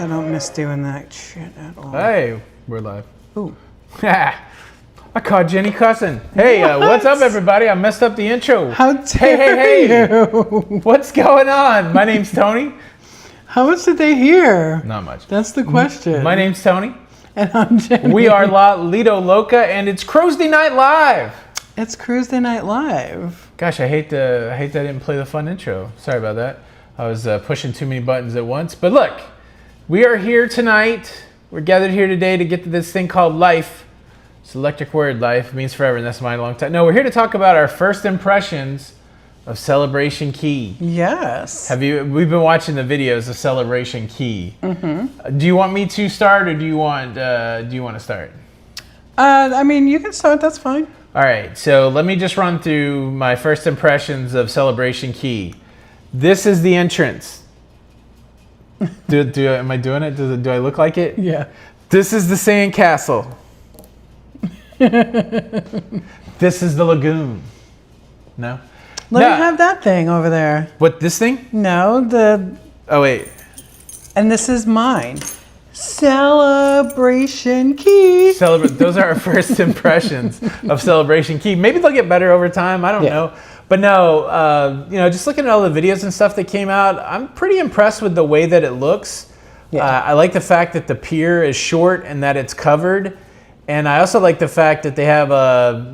I don't miss doing that shit at all. Hey, we're live. Ooh. I caught Jenny cussing. Hey, what's up, everybody? I messed up the intro. How dare you? What's going on? My name's Tony. How much did they hear? Not much. That's the question. My name's Tony. And I'm Jenny. We are La Lido Loca, and it's Cruise Day Night Live. It's Cruise Day Night Live. Gosh, I hate that I didn't play the fun intro. Sorry about that. I was pushing too many buttons at once. But look, we are here tonight. We're gathered here today to get to this thing called life. It's an electric word, life. It means forever, and that's my long time. No, we're here to talk about our first impressions of Celebration Key. Yes. We've been watching the videos of Celebration Key. Mm-hmm. Do you want me to start, or do you want to start? I mean, you can start. That's fine. All right. So let me just run through my first impressions of Celebration Key. This is the entrance. Am I doing it? Do I look like it? Yeah. This is the sand castle. This is the lagoon. No? Let me have that thing over there. What, this thing? No, Oh, wait. And this is mine. Celebration Key. Those are our first impressions of Celebration Key. Maybe they'll get better over time. I don't know. But no, just looking at all the videos and stuff that came out, I'm pretty impressed with the way that it looks. Yeah. I like the fact that the pier is short and that it's covered. And I also like the fact that they have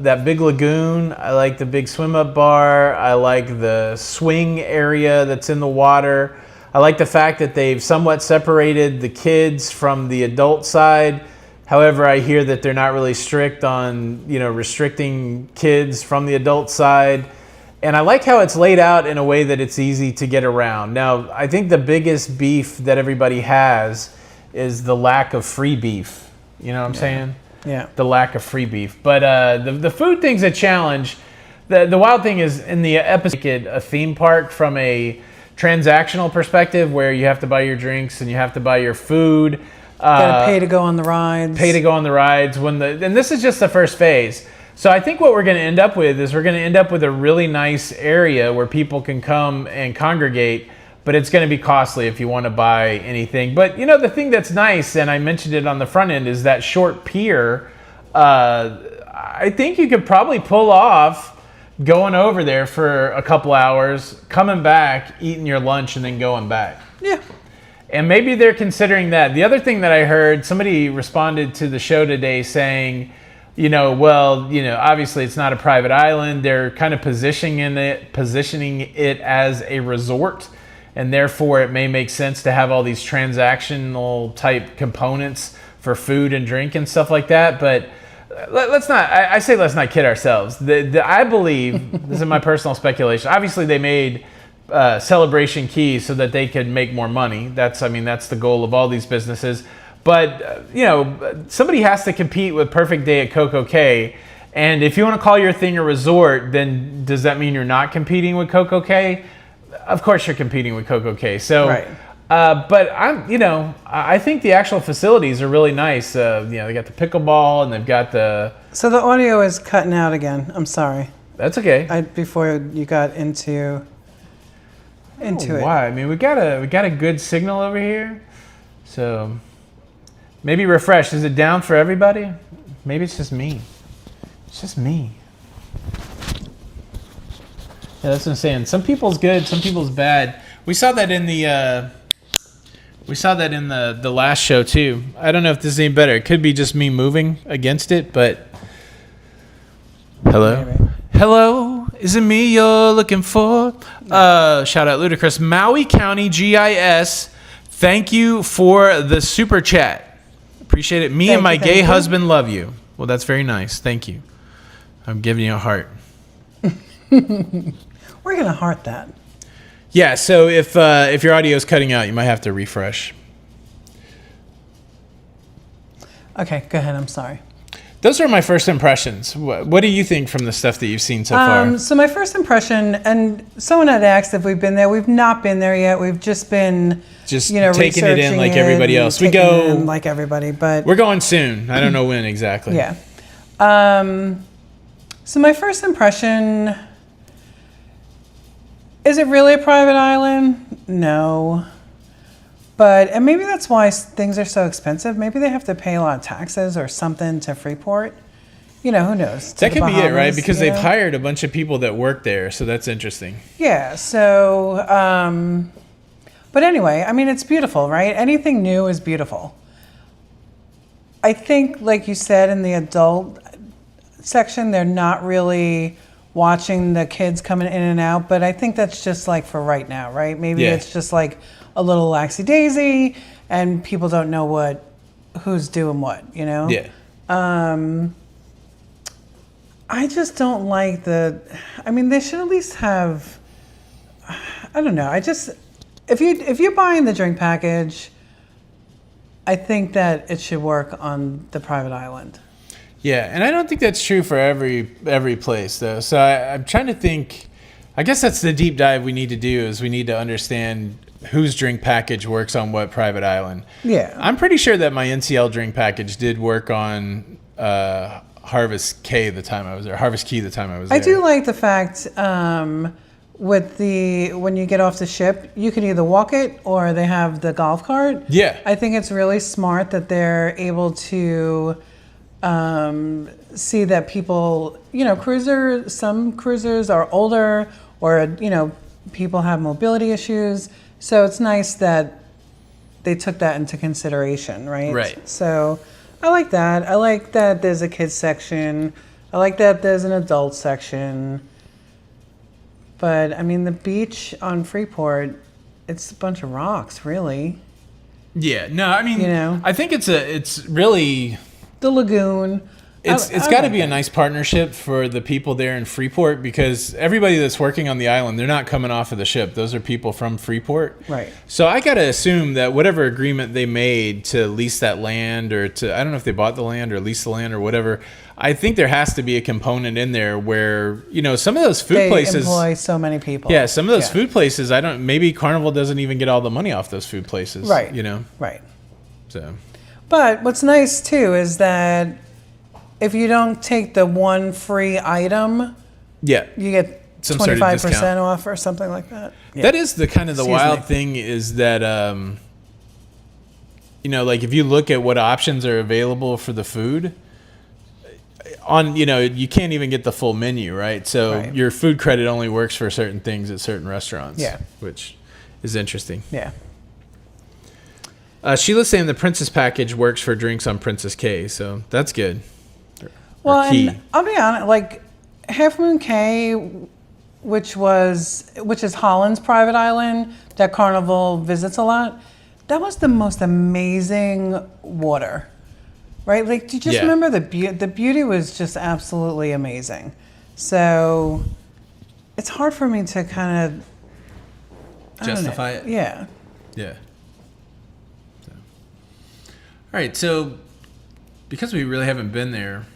that big lagoon. I like the big swim-up bar. I like the swing area that's in the water. I like the fact that they've somewhat separated the kids from the adult side. However, I hear that they're not really strict on, restricting kids from the adult side. And I like how it's laid out in a way that it's easy to get around. Now, I think the biggest beef that everybody has is the lack of free beef. You know what I'm saying? Yeah. The lack of free beef. But the food thing's a challenge. The wild thing is in the episode, a theme park from a transactional perspective where you have to buy your drinks and you have to buy your food. Gotta pay to go on the rides. And this is just the first phase. So I think what we're going to end up with is we're going to end up with a really nice area where people can come and congregate, but it's going to be costly if you want to buy anything. But the thing that's nice, and I mentioned it on the front end, is that short pier. I think you could probably pull off going over there for a couple hours, coming back, eating your lunch, and then going back. Yeah. And maybe they're considering that. The other thing that I heard, somebody responded to the show today saying, obviously it's not a private island. They're kind of positioning it as a resort, and therefore it may make sense to have all these transactional type components for food and drink and stuff like that. But let's not kid ourselves. I believe, this is my personal speculation, obviously they made Celebration Key so that they could make more money. That's the goal of all these businesses. But, somebody has to compete with Perfect Day at Coco Cay. And if you want to call your thing a resort, then does that mean you're not competing with Coco Cay? Of course you're competing with Coco Cay. So, right. But I think the actual facilities are really nice. They got the pickleball and they've got the... So the audio is cutting out again. I'm sorry. That's okay. Before you got into it. Why? I mean, we got a good signal over here. So... maybe refresh. Is it down for everybody? Maybe it's just me. It's just me. Yeah, that's what I'm saying. Some people's good, some people's bad. We saw that in the last show too. I don't know if this is any better. It could be just me moving against it, but hello. Maybe. Hello, is it me you're looking for? Shout out Ludicrous Maui County GIS. Thank you for the super chat. Appreciate it. Me and my gay husband love you. Well, that's very nice. Thank you. I'm giving you a heart. We're going to heart that. Yeah, so if your audio is cutting out, you might have to refresh. Okay, go ahead. I'm sorry. Those are my first impressions. What do you think from the stuff that you've seen so far? So my first impression, and someone had asked if we've been there. We've not been there yet. We've just been... taking it in like everybody else. We go like everybody, but we're going soon. I don't know when exactly. Yeah. So my first impression, is it really a private island? No. and maybe that's why things are so expensive. Maybe they have to pay a lot of taxes or something to Freeport. Who knows? That could be it, right? Because they've hired a bunch of people that work there, so that's interesting. Yeah. So, but anyway, I mean, it's beautiful, right? Anything new is beautiful. I think, like you said, in the adult section, they're not really watching the kids coming in and out, but I think that's just like for right now, right? Maybe it's just like a little laxy-daisy, and people don't know who's doing what, Yeah. I just don't like they should at least have, I don't know. If you're buying the drink package, I think that it should work on the private island. Yeah, and I don't think that's true for every place, though. So I'm trying to think. I guess that's the deep dive we need to do, is we need to understand whose drink package works on what private island. Yeah. I'm pretty sure that my NCL drink package did work on Harvest Key the time I was there. I do like the fact when you get off the ship, you can either walk it or they have the golf cart. Yeah. I think it's really smart that they're able to see that people, some cruisers are older, or, people have mobility issues. So it's nice that they took that into consideration, right? Right. So I like that. I like that there's a kids section. I like that there's an adult section. But I mean, the beach on Freeport, it's a bunch of rocks, really. Yeah. No, I mean, I think it's really the lagoon. It's got to be a nice partnership for the people there in Freeport, because everybody that's working on the island, they're not coming off of the ship. Those are people from Freeport. Right. So I got to assume that whatever agreement they made to lease that land, or I don't know if they bought the land or leased the land or whatever, I think there has to be a component in there where, some of those food places employ so many people. Yeah, some of those food places, maybe Carnival doesn't even get all the money off those food places. Right. Right. So. But what's nice too is that if you don't take the one free item, you get some 25% off or something like that. Yeah. That is the kind of the wild thing, is that like if you look at what options are available for the food, you can't even get the full menu, right? So your food credit only works for certain things at certain restaurants. Yeah. Which is interesting. Yeah. Sheila's saying the Princess package works for drinks on Princess Cay, so that's good. Well, and I'll be honest, like Half Moon Cay, which is Holland's private island that Carnival visits a lot, that was the most amazing water, right? Like, do you just remember the beauty was just absolutely amazing. So it's hard for me to kind of justify it. Yeah. Yeah. All right, so because we really haven't been there,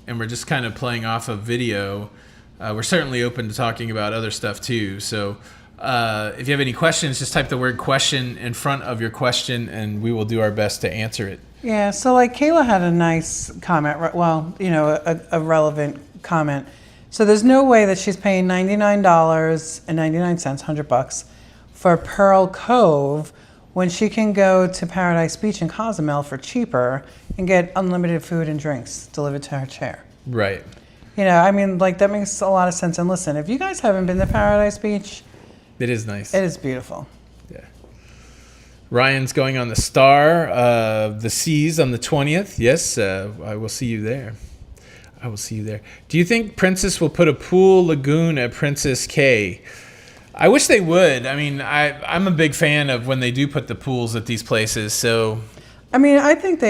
and we're just kind of playing off of video, we're certainly open to talking about other stuff too. So if you have any questions, just type the word question in front of your question, and we will do our best to answer it. Yeah, so like Kayla had a nice comment, well, a relevant comment. So there's no way that she's paying $99.99, $100 for Pearl Cove when she can go to Paradise Beach in Cozumel for cheaper and get unlimited food and drinks delivered to her chair. Right. That makes a lot of sense. And listen, if you guys haven't been to Paradise Beach, it is nice. It is beautiful. Yeah. Ryan's going on the Star, the Seas on the 20th. Yes, I will see you there. Do you think Princess will put a pool lagoon at Princess Cay? I wish they would. I'm a big fan of when they do put the pools at these places. So, I think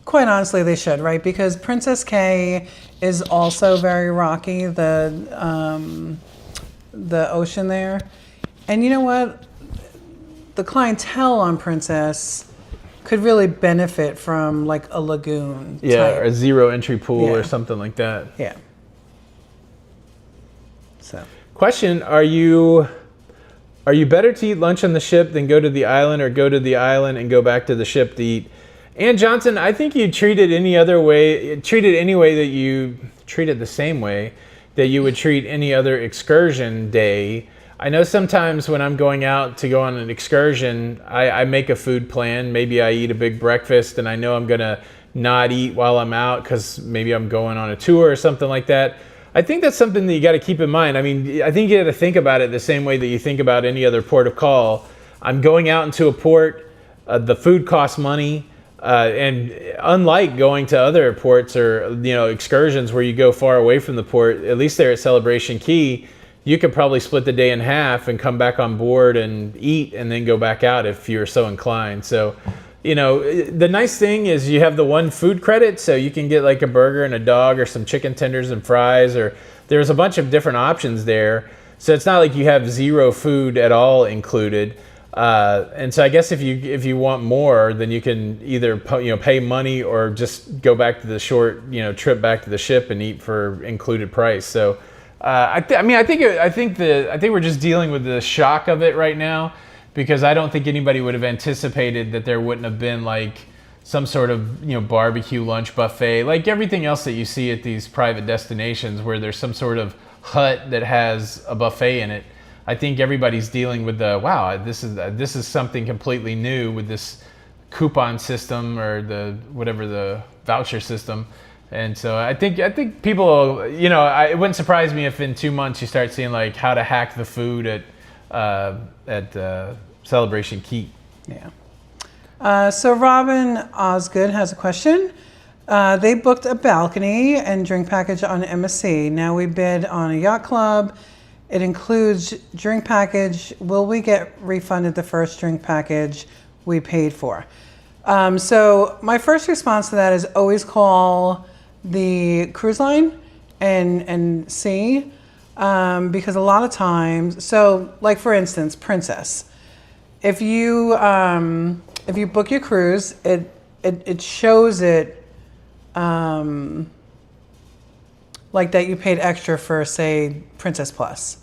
quite honestly, they should, right? Because Princess Cay is also very rocky, the ocean there. And you know what? The clientele on Princess could really benefit from like a lagoon. Yeah, or a zero entry pool or something like that. Yeah. So. Question, are you better to eat lunch on the ship than go to the island, or go to the island and go back to the ship to eat? And Johnson, I think you treat it any way that you treat it the same way that you would treat any other excursion day. I know sometimes when I'm going out to go on an excursion, I make a food plan. Maybe I eat a big breakfast and I know I'm going to not eat while I'm out because maybe I'm going on a tour or something like that. I think that's something that you got to keep in mind. I mean, I think you got to think about it the same way that you think about any other port of call. I'm going out into a port, the food costs money. And unlike going to other ports or excursions where you go far away from the port, at least there at Celebration Key, you could probably split the day in half and come back on board and eat and then go back out if you're so inclined. So, the nice thing is you have the one food credit, so you can get like a burger and a dog or some chicken tenders and fries, or there's a bunch of different options there. So it's not like you have zero food at all included. And so I guess if you want more, then you can either pay money or just go back to the short trip back to the ship and eat for included price. So I think we're just dealing with the shock of it right now, because I don't think anybody would have anticipated that there wouldn't have been like some sort of barbecue lunch buffet, like everything else that you see at these private destinations where there's some sort of hut that has a buffet in it. I think everybody's dealing with this is something completely new with this coupon system or the voucher system, and so I think people, it wouldn't surprise me if in 2 months you start seeing like how to hack the food at Celebration Key. Yeah. So Robin Osgood has a question. They booked a balcony and drink package on MSC. Now we bid on a yacht club. It includes drink package. Will we get refunded the first drink package we paid for? So my first response to that is always call the cruise line and see, because a lot of times, so like for instance, Princess, if you book your cruise, it shows it like that you paid extra for, say, Princess Plus,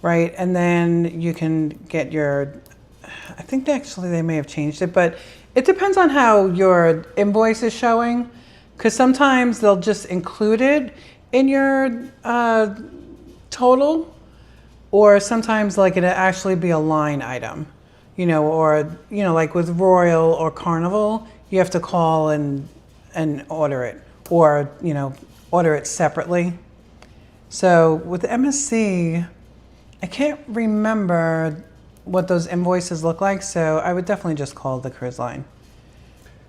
right? And then you can get I think they may have changed it, but it depends on how your invoice is showing, because sometimes they'll just include it in your total, or sometimes like it'll actually be a line item, or like with Royal or Carnival, you have to call and order it, or order it separately. So with MSC, I can't remember what those invoices look like, so I would definitely just call the cruise line.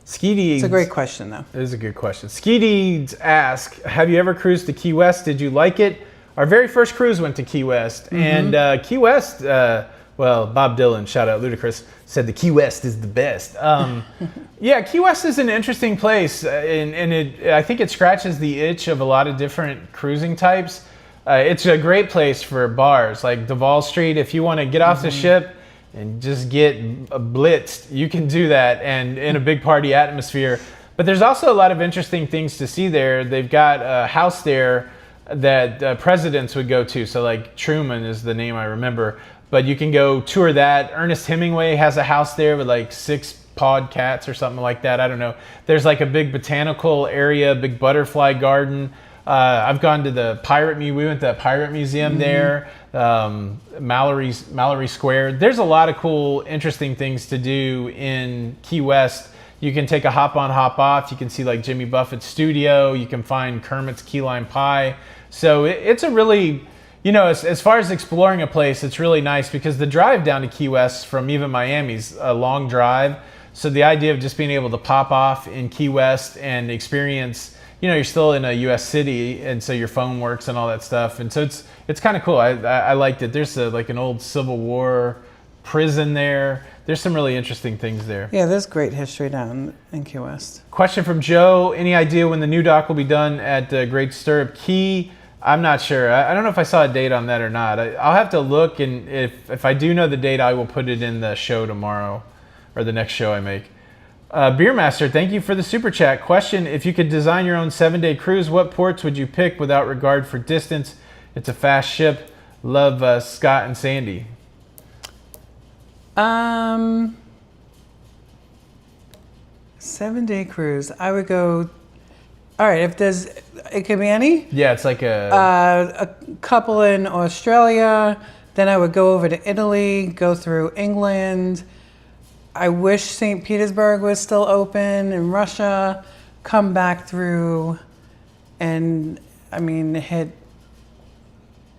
Ski It's a great question, though. It is a good question. Ski Deeds ask, have you ever cruised to Key West? Did you like it? Our very first cruise went to Key West, and Key West, Bob Dylan, shout out Ludacris, said the Key West is the best. Yeah, Key West is an interesting place, and I think it scratches the itch of a lot of different cruising types. It's a great place for bars, like Duval Street. If you want to get off the ship and just get blitzed, you can do that, and in a big party atmosphere. But there's also a lot of interesting things to see there. They've got a house there that presidents would go to. So like Truman is the name I remember. But you can go tour that. Ernest Hemingway has a house there with like 6 pod cats or something like that. I don't know. There's like a big botanical area, big butterfly garden. I've gone to the we went to the Pirate Museum there, Mallory Square. There's a lot of cool, interesting things to do in Key West. You can take a hop on, hop off. You can see like Jimmy Buffett's studio. You can find Kermit's Key Lime Pie. So it's a really, as far as exploring a place, it's really nice because the drive down to Key West from even Miami's a long drive. So the idea of just being able to pop off in Key West and experience, you're still in a U.S. city, and so your phone works and all that stuff. And so it's kind of cool. I liked it. There's like an old Civil War prison there. There's some really interesting things there. Yeah, there's great history down in Key West. Question from Joe. Any idea when the new dock will be done at Great Stirrup Key? I'm not sure. I don't know if I saw a date on that or not. I'll have to look, and if I do know the date, I will put it in the show tomorrow, or the next show I make. Beermaster, thank you for the super chat. Question, if you could design your own 7-day cruise, what ports would you pick without regard for distance? It's a fast ship. Love, Scott and Sandy. 7-day cruise. I would go, all right, it could be any? Yeah, it's like a couple in Australia. Then I would go over to Italy, go through England. I wish St. Petersburg was still open in Russia. Come back through and, I mean, hit,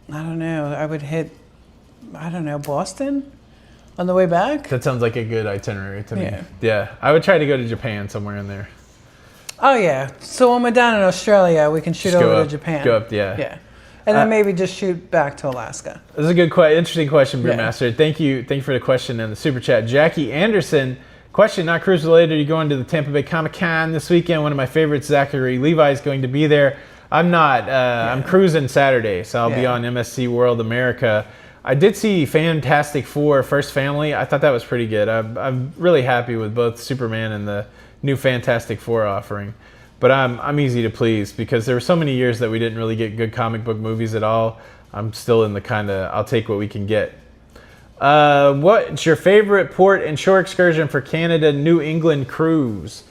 I don't know, I would hit, I don't know, Boston on the way back. That sounds like a good itinerary to me. Yeah. Yeah, I would try to go to Japan somewhere in there. Oh, yeah. So when we're down in Australia, we can shoot Just go over up, to Japan. Go up, yeah. Yeah. And then maybe just shoot back to Alaska. This is a good, interesting question, Brewmaster. Thank you for the question and the super chat. Jackie Anderson, question not cruise related. Are you going to the Tampa Bay Comic-Con this weekend? One of my favorites, Zachary Levi, is going to be there. I'm not. I'm cruising Saturday, so I'll be on MSC World America. I did see Fantastic Four: First Family. I thought that was pretty good. I'm really happy with both Superman and the new Fantastic Four offering. But I'm easy to please because there were so many years that we didn't really get good comic book movies at all. I'm still in the kind of I'll take what we can get. What's your favorite port and shore excursion for Canada New England cruise?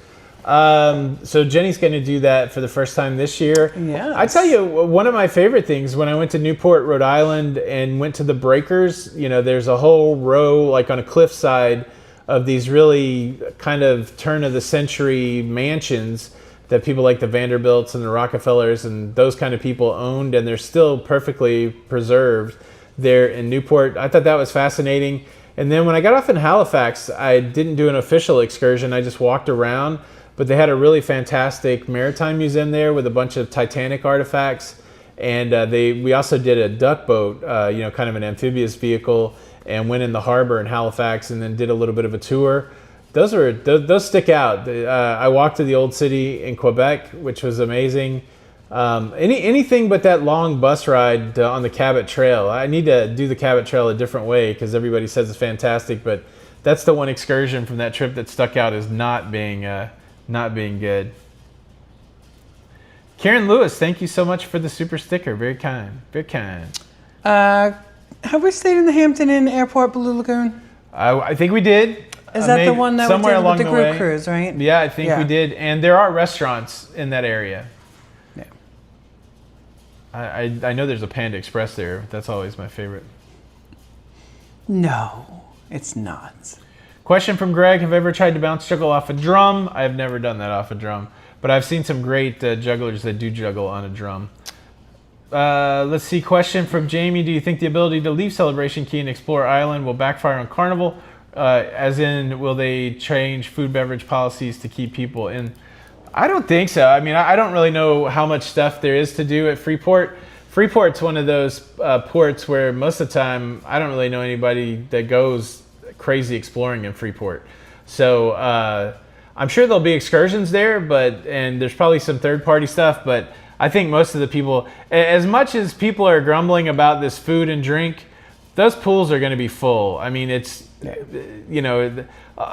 So Jenny's going to do that for the first time this year. Yeah. I tell you, one of my favorite things when I went to Newport, Rhode Island, and went to the Breakers. You know, there's a whole row like on a cliffside of these really kind of turn of the century mansions that people like the Vanderbilts and the Rockefellers and those kind of people owned, and they're still perfectly preserved there in Newport. I thought that was fascinating. And then when I got off in Halifax, I didn't do an official excursion. I just walked around, but they had a really fantastic maritime museum there with a bunch of Titanic artifacts. And we also did a duck boat, kind of an amphibious vehicle, and went in the harbor in Halifax and then did a little bit of a tour. Those stick out. I walked to the old city in Quebec, which was amazing. Anything but that long bus ride on the Cabot Trail. I need to do the Cabot Trail a different way because everybody says it's fantastic, but that's the one excursion from that trip that stuck out as not being good. Karen Lewis, thank you so much for the super sticker. Very kind. Very kind. Have we stayed in the Hampton Inn Airport Blue Lagoon? I think we did. Is that the one that we did with the group way. cruise, right? Yeah, I think we did. And there are restaurants in that area. Yeah. I know there's a Panda Express there. That's always my favorite. No, it's not. Question from Greg. Have I ever tried to bounce juggle off a drum? I have never done that off a drum. But I've seen some great jugglers that do juggle on a drum. Let's see. Question from Jamie. Do you think the ability to leave Celebration Key and explore Island will backfire on Carnival? As in, will they change food beverage policies to keep people in? I don't think so. I mean, I don't really know how much stuff there is to do at Freeport. Freeport's one of those ports where most of the time I don't really know anybody that goes crazy exploring in Freeport. So I'm sure there'll be excursions there, and there's probably some third-party stuff, but I think most of the people, as much as people are grumbling about this food and drink, those pools are going to be full. I mean, it's, a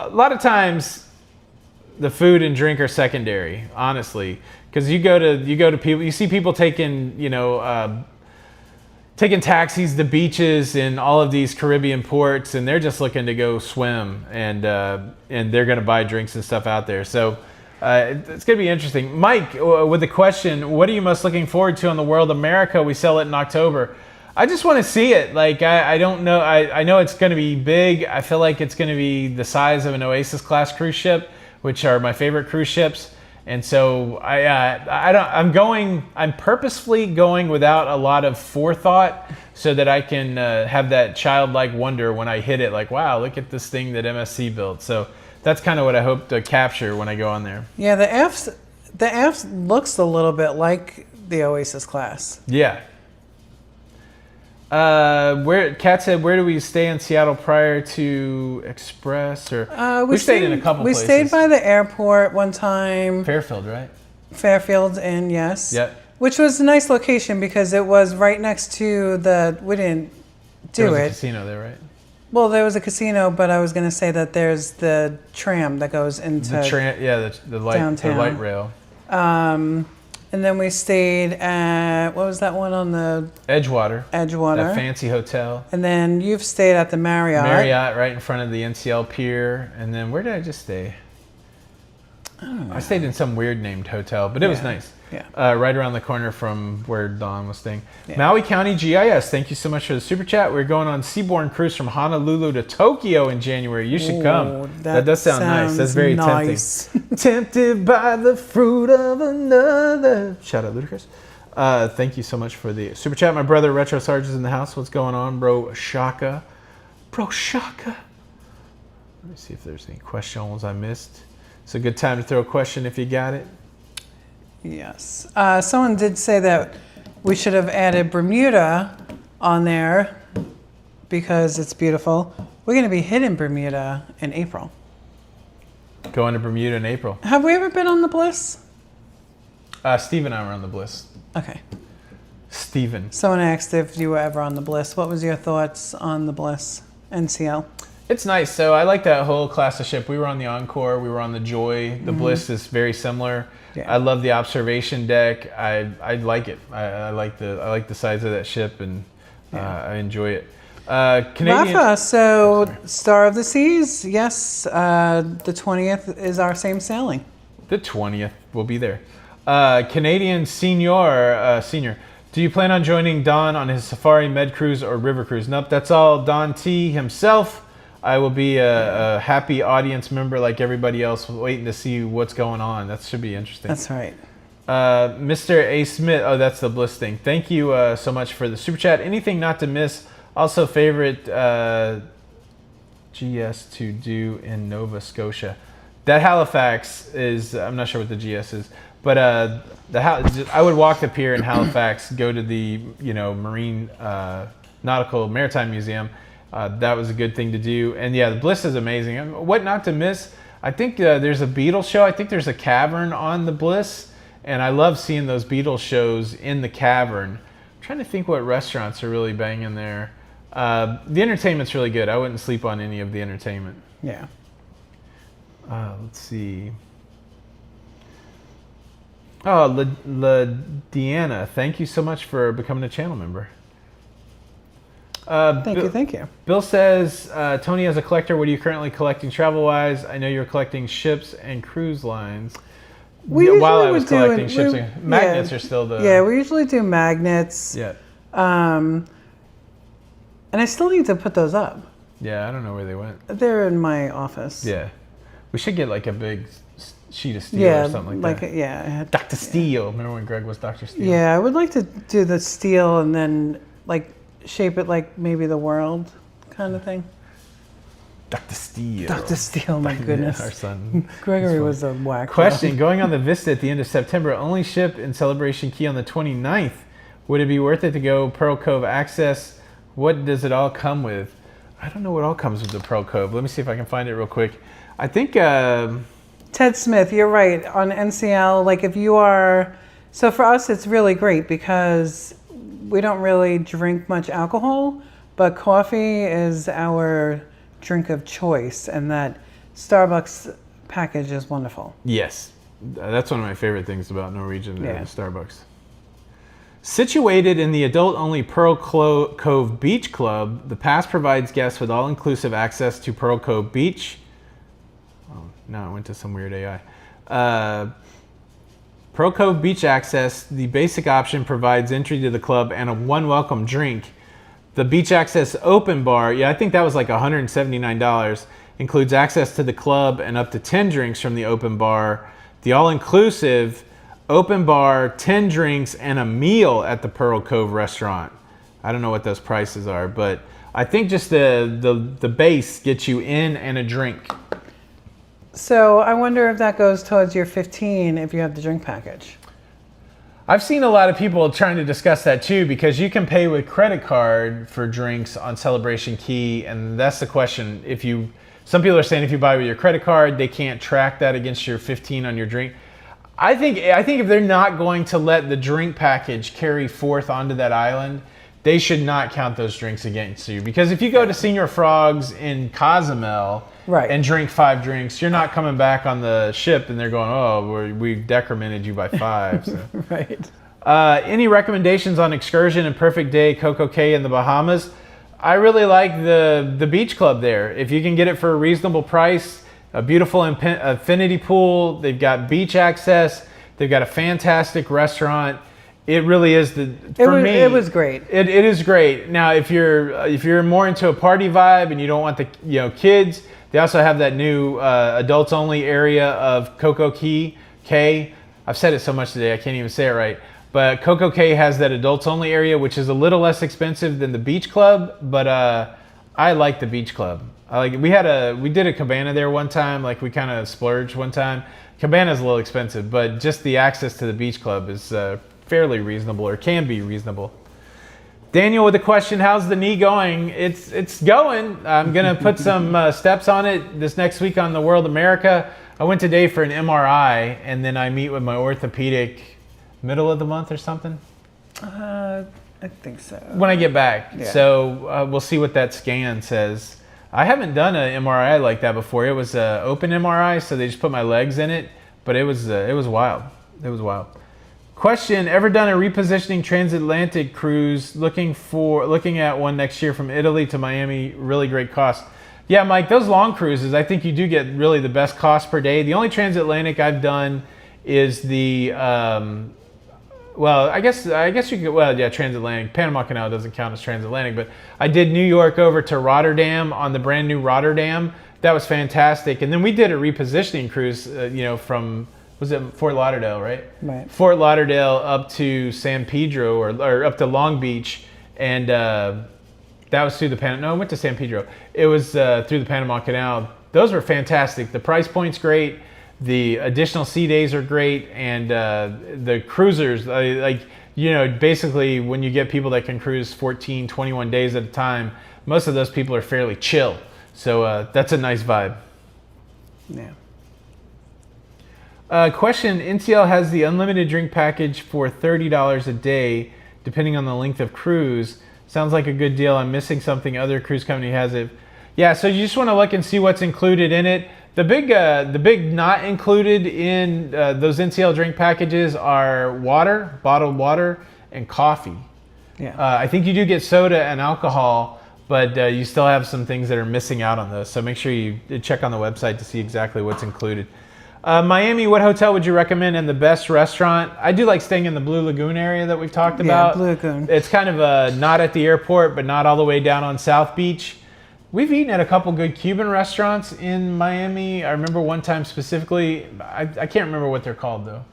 lot of times the food and drink are secondary, honestly, because you go to people, you see people taking taxis to beaches in all of these Caribbean ports, and they're just looking to go swim, and they're going to buy drinks and stuff out there. So it's going to be interesting. Mike, with the question, what are you most looking forward to on the World America? We sell it in October. I just want to see it. Like, I don't know. I know it's going to be big. I feel like it's going to be the size of an Oasis class cruise ship, which are my favorite cruise ships. And so I'm purposefully going without a lot of forethought so that I can have that childlike wonder when I hit it, like, wow, look at this thing that MSC built. So that's kind of what I hope to capture when I go on there. Yeah, the F looks a little bit like the Oasis class. Yeah. Kat said, where do we stay in Seattle prior to Express? Or we stayed in a couple places. We stayed by the airport one time. Fairfield, right? Fairfield Inn, yes. Yep. Which was a nice location because it was right next to we didn't do there was it. a casino there, right? Well, there was a casino, but I was going to say that there's the tram that goes into the light rail. And then we stayed at, what was that one on the? Edgewater. Edgewater. That fancy hotel. And then you've stayed at the Marriott. Marriott, right in front of the NCL Pier. And then where did I just stay? I stayed in some weird named hotel, but it was nice. Yeah. Right around the corner from where Dawn was staying. Yeah. Maui County GIS, thank you so much for the super chat. We're going on Seabourn cruise from Honolulu to Tokyo in January. You should come. That does sound nice. That's very tempting. Tempted by the fruit of another. Shout out Ludacris. Thank you so much for the super chat. My brother Retro Sarge is in the house. What's going on, bro? Shaka. Bro, Shaka. Let me see if there's any questions I missed. It's a good time to throw a question if you got it. Yes. Someone did say that we should have added Bermuda on there because it's beautiful. We're going to be hitting Bermuda in April. Going to Bermuda in April. Have we ever been on the Bliss? Steve and I were on the Bliss. Okay. Steven. Someone asked if you were ever on the Bliss. What was your thoughts on the Bliss NCL? It's nice. So I like that whole class of ship. We were on the Encore. We were on the Joy. The Bliss is very similar. Yeah. I love the observation deck. I like it. I like the size of that ship, and I enjoy it. Canadian. Rafa, so Star of the Seas, yes, the 20th is our same sailing. The 20th, we'll be there. Canadian Senior, do you plan on joining Don on his safari, med cruise, or river cruise? Nope, that's all Don T himself. I will be a happy audience member like everybody else, waiting to see what's going on. That should be interesting. That's right. Mr. A. Smith, oh, that's the Bliss thing. Thank you so much for the super chat. Anything not to miss? Also, favorite GS to do in Nova Scotia. That Halifax is, I'm not sure what the GS is, but I would walk the pier in Halifax, go to the Marine Nautical Maritime Museum. That was a good thing to do. And yeah, the Bliss is amazing. What not to miss? I think there's a Beatles show. I think there's a cavern on the Bliss. And I love seeing those Beatles shows in the cavern. I'm trying to think what restaurants are really banging there. The entertainment's really good. I wouldn't sleep on any of the entertainment. Yeah. Let's see. Oh, Deanna, thank you so much for becoming a channel member. Thank you. Bill says, Tony, as a collector, what are you currently collecting travel-wise? I know you're collecting ships and cruise lines. While I was collecting ships, magnets are still the... Yeah, we usually do magnets. Yeah. And I still need to put those up. Yeah, I don't know where they went. They're in my office. Yeah. We should get like a big sheet of steel or something like that. Yeah. Dr. Steel. Remember when Greg was Dr. Steel? Yeah, I would like to do the steel and then like shape it like maybe the world kind of thing. Dr. Steel. Dr. Steel, my goodness. Our son. Gregory was a whack. Question, going on the Vista at the end of September, only ship in Celebration Key on the 29th. Would it be worth it to go Pearl Cove access? What does it all come with? I don't know what all comes with the Pearl Cove. Let me see if I can find it real quick. I think... Ted Smith, you're right. On NCL, like if you are... So for us, it's really great because we don't really drink much alcohol, but coffee is our drink of choice, and that Starbucks package is wonderful. Yes. That's one of my favorite things about Norwegian, Starbucks. Situated in the adult-only Pearl Cove Beach Club, the pass provides guests with all-inclusive access to Pearl Cove Beach. Oh, no, I went to some weird AI. Pearl Cove Beach access, the basic option provides entry to the club and a one welcome drink. The beach access open bar, I think that was like $179, includes access to the club and up to 10 drinks from the open bar. The all-inclusive open bar, 10 drinks, and a meal at the Pearl Cove restaurant. I don't know what those prices are, but I think just the base gets you in and a drink. So I wonder if that goes towards your 15 if you have the drink package. I've seen a lot of people trying to discuss that too, because you can pay with credit card for drinks on Celebration Key, and that's the question. Some people are saying if you buy with your credit card, they can't track that against your 15 on your drink. I think if they're not going to let the drink package carry forth onto that island, they should not count those drinks against you. Because if you go to Senior Frogs in Cozumel and drink 5 drinks, you're not coming back on the ship and they're going, oh, we've decremented you by 5. So. Right. Any recommendations on excursion and perfect day Coco Cay in the Bahamas? I really like the beach club there. If you can get it for a reasonable price, a beautiful infinity pool. They've got beach access. They've got a fantastic restaurant. It really is it was great. It is great. Now, if you're more into a party vibe and you don't want the kids, they also have that new adults only area of Coco Cay. I've said it so much today I can't even say it right. But Coco Cay has that adults only area, which is a little less expensive than the beach club. But I like the beach club. We did a cabana there one time. Like, we kind of splurged one time. Cabana's a little expensive, but just the access to the beach club is fairly reasonable, or can be reasonable. Daniel with a question: how's the knee going? It's going. I'm gonna put some steps on it this next week on the World America. I went today for an MRI, and then I meet with my orthopedic middle of the month or something. I think so. When I get back. Yeah. So we'll see what that scan says. I haven't done an MRI like that before. It was an open MRI, so they just put my legs in it, but it was wild. It was wild. Question: ever done a repositioning transatlantic cruise? Looking at one next year from Italy to Miami. Really great cost. Yeah, Mike, those long cruises, I think you do get really the best cost per day. The only transatlantic I've done is the I guess you could, transatlantic. Panama Canal doesn't count as transatlantic, but I did New York over to Rotterdam on the brand new Rotterdam. That was fantastic. And then we did a repositioning cruise, from, was it Fort Lauderdale, right? Right. Fort Lauderdale up to San Pedro or up to Long Beach, and that was through I went to San Pedro. It was through the Panama Canal. Those were fantastic. The price point's great. The additional sea days are great, and the cruisers, basically when you get people that can cruise 14, 21 days at a time, most of those people are fairly chill. So that's a nice vibe. Yeah. Question: NCL has the unlimited drink package for $30 a day, depending on the length of cruise. Sounds like a good deal. I'm missing something. Other cruise company has it. Yeah, so you just want to look and see what's included in it. The big not included in those NCL drink packages are water, bottled water, and coffee. Yeah. I think you do get soda and alcohol, but you still have some things that are missing out on those. So make sure you check on the website to see exactly what's included. Miami, what hotel would you recommend and the best restaurant? I do like staying in the Blue Lagoon area that we've talked about. Yeah, Blue Lagoon. It's kind of not at the airport, but not all the way down on South Beach. We've eaten at a couple good Cuban restaurants in Miami. I remember one time specifically, I can't remember what they're called though.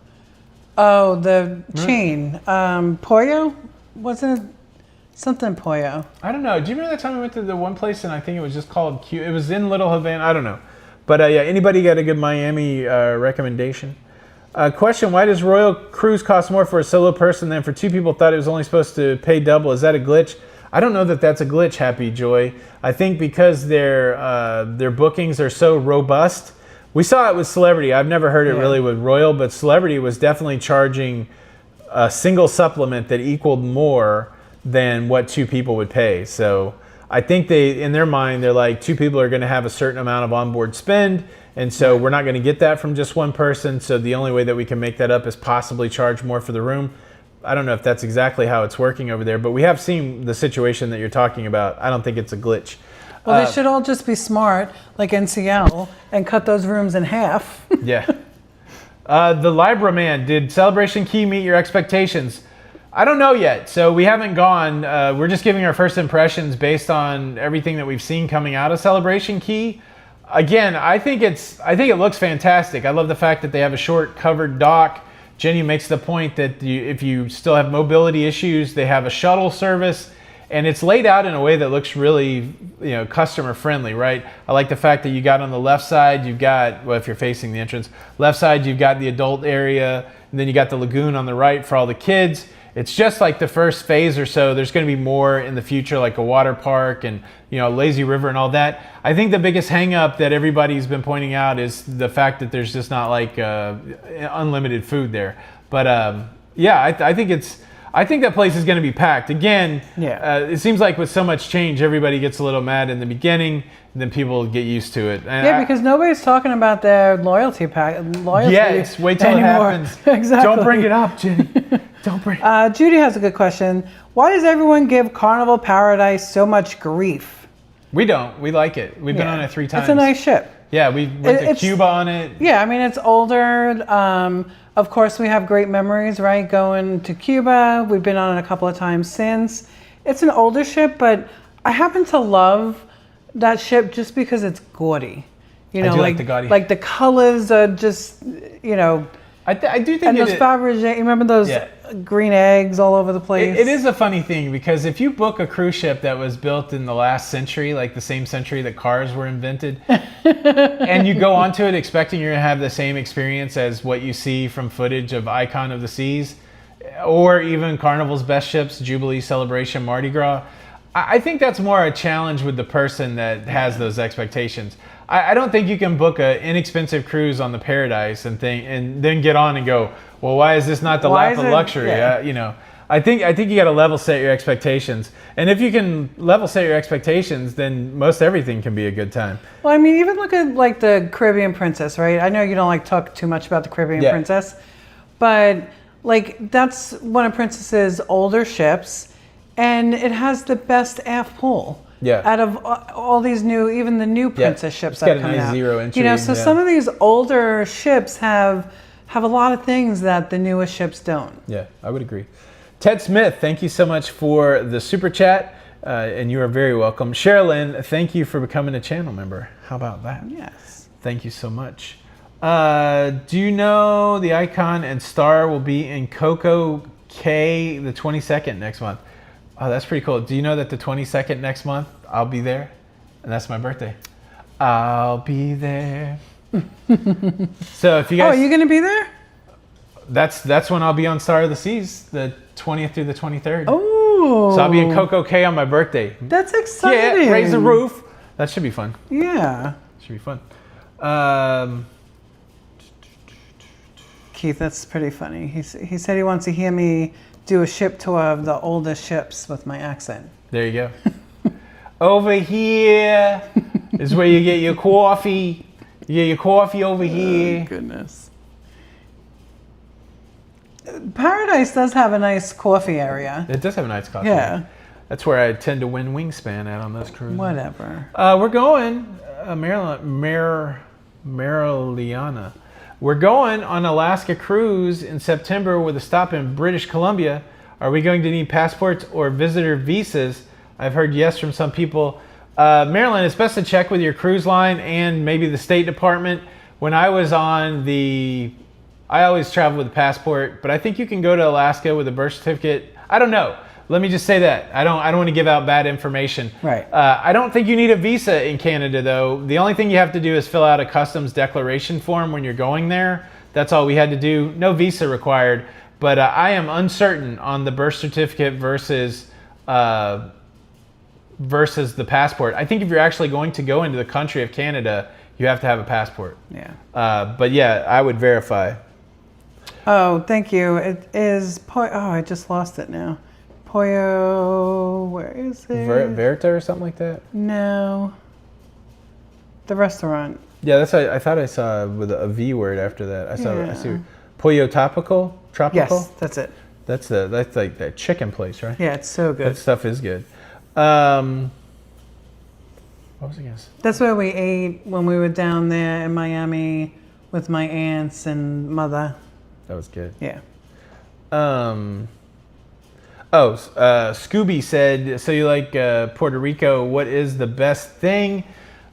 Oh, the chain. Pollo? Wasn't it something Pollo? I don't know. Do you remember that time we went to the one place and I think it was just called Q? It was in Little Havana. I don't know. But anybody got a good Miami recommendation? Question: why does Royal Cruise cost more for a solo person than for two people? Thought it was only supposed to pay double. Is that a glitch? I don't know that that's a glitch, Happy Joy. I think because their bookings are so robust. We saw it with Celebrity. I've never heard it really with Royal, but Celebrity was definitely charging a single supplement that equaled more than what two people would pay. So I think in their mind, they're like, two people are going to have a certain amount of onboard spend, and so we're not going to get that from just one person. So the only way that we can make that up is possibly charge more for the room. I don't know if that's exactly how it's working over there, but we have seen the situation that you're talking about. I don't think it's a glitch. Well, they should all just be smart, like NCL, and cut those rooms in half. Yeah. The Libra man, did Celebration Key meet your expectations? I don't know yet. So we haven't gone. We're just giving our first impressions based on everything that we've seen coming out of Celebration Key. Again, I think it looks fantastic. I love the fact that they have a short covered dock. Jenny makes the point that if you still have mobility issues, they have a shuttle service, and it's laid out in a way that looks really, customer friendly, right? I like the fact that you got on the left side, you've got, well, if you're facing the entrance, left side, you've got the adult area, and then you got the lagoon on the right for all the kids. It's just like the first phase or so. There's going to be more in the future, like a water park and, lazy river and all that. I think the biggest hang up that everybody's been pointing out is the fact that there's just not like unlimited food there. But I think that place is going to be packed. Again, it seems like with so much change, everybody gets a little mad in the beginning, and then people get used to it. And because nobody's talking about their loyalty Yes, wait till anymore. It happens. Exactly. Don't bring it up, Jenny. Don't bring it. Judy has a good question. Why does everyone give Carnival Paradise so much grief? We don't. We like it. We've been on it 3 times. It's a nice ship. Yeah, we went to Cuba on it. Yeah, I mean, it's older. Of course, we have great memories, right? Going to Cuba. We've been on it a couple of times since. It's an older ship, but I happen to love that ship just because it's gaudy. You know, like the gaudy. Like the colors are just, you know. I do think and those Fabergé, you remember those green eggs all over the place? It is a funny thing because if you book a cruise ship that was built in the last century, like the same century that cars were invented, and you go onto it expecting you're going to have the same experience as what you see from footage of Icon of the Seas, or even Carnival's best ships, Jubilee, Celebration, Mardi Gras, I think that's more a challenge with the person that has those expectations. I don't think you can book an inexpensive cruise on the Paradise and then get on and go, well, why is this not the lap of luxury? Yeah. You know, I think you got to level set your expectations, and if you can level set your expectations, then most everything can be a good time. Well, I mean, even look at like the Caribbean Princess, right? I know you don't like talk too much about the Caribbean Princess, but like that's one of Princess's older ships, and it has the best aft pool. Yeah. Out of all these new, even the new Princess ships that come out. It's got a nice 0 entry. You know, so some of these older ships have a lot of things that the newest ships don't. Yeah, I would agree. Ted Smith, thank you so much for the super chat, and you are very welcome. Sherilyn, thank you for becoming a channel member. How about that? Yes. Thank you so much. Do you know the Icon and Star will be in Coco Cay the 22nd next month? Oh, that's pretty cool. Do you know that the 22nd next month, I'll be there? And that's my birthday. I'll be there. So if you guys... Oh, are you going to be there? That's when I'll be on Star of the Seas, the 20th through the 23rd. Oh. So I'll be in Coco Cay on my birthday. That's exciting. Yeah, raise the roof. That should be fun. Yeah. Should be fun. Keith, that's pretty funny. He said he wants to hear me do a ship tour of the oldest ships with my accent. There you go. Over here is where you get your coffee. You get your coffee over here. Oh, goodness. Paradise does have a nice coffee area. It does have a nice coffee. Yeah. That's where I tend to win wingspan at on those cruises. Whatever. We're going, Mariliana. We're going on Alaska cruise in September with a stop in British Columbia. Are we going to need passports or visitor visas? I've heard yes from some people. Maryland, it's best to check with your cruise line and maybe the State Department. When I was on I always travel with a passport, but I think you can go to Alaska with a birth certificate. I don't know. Let me just say that. I don't want to give out bad information. Right. I don't think you need a visa in Canada, though. The only thing you have to do is fill out a customs declaration form when you're going there. That's all we had to do. No visa required. But I am uncertain on the birth certificate versus the passport. I think if you're actually going to go into the country of Canada, you have to have a passport. Yeah. But yeah, I would verify. Oh, thank you. It is I just lost it now. Pollo, where is it? Verita or something like that? No. The restaurant. Yeah, that's what I thought I saw with a V word after that. I see Pollo Tropical? Yes, that's it. That's like that chicken place, right? Yeah, it's so good. That stuff is good. What was I gonna say? That's where we ate when we were down there in Miami with my aunts and mother. That was good. Yeah. Scooby said, so you like Puerto Rico, what is the best thing?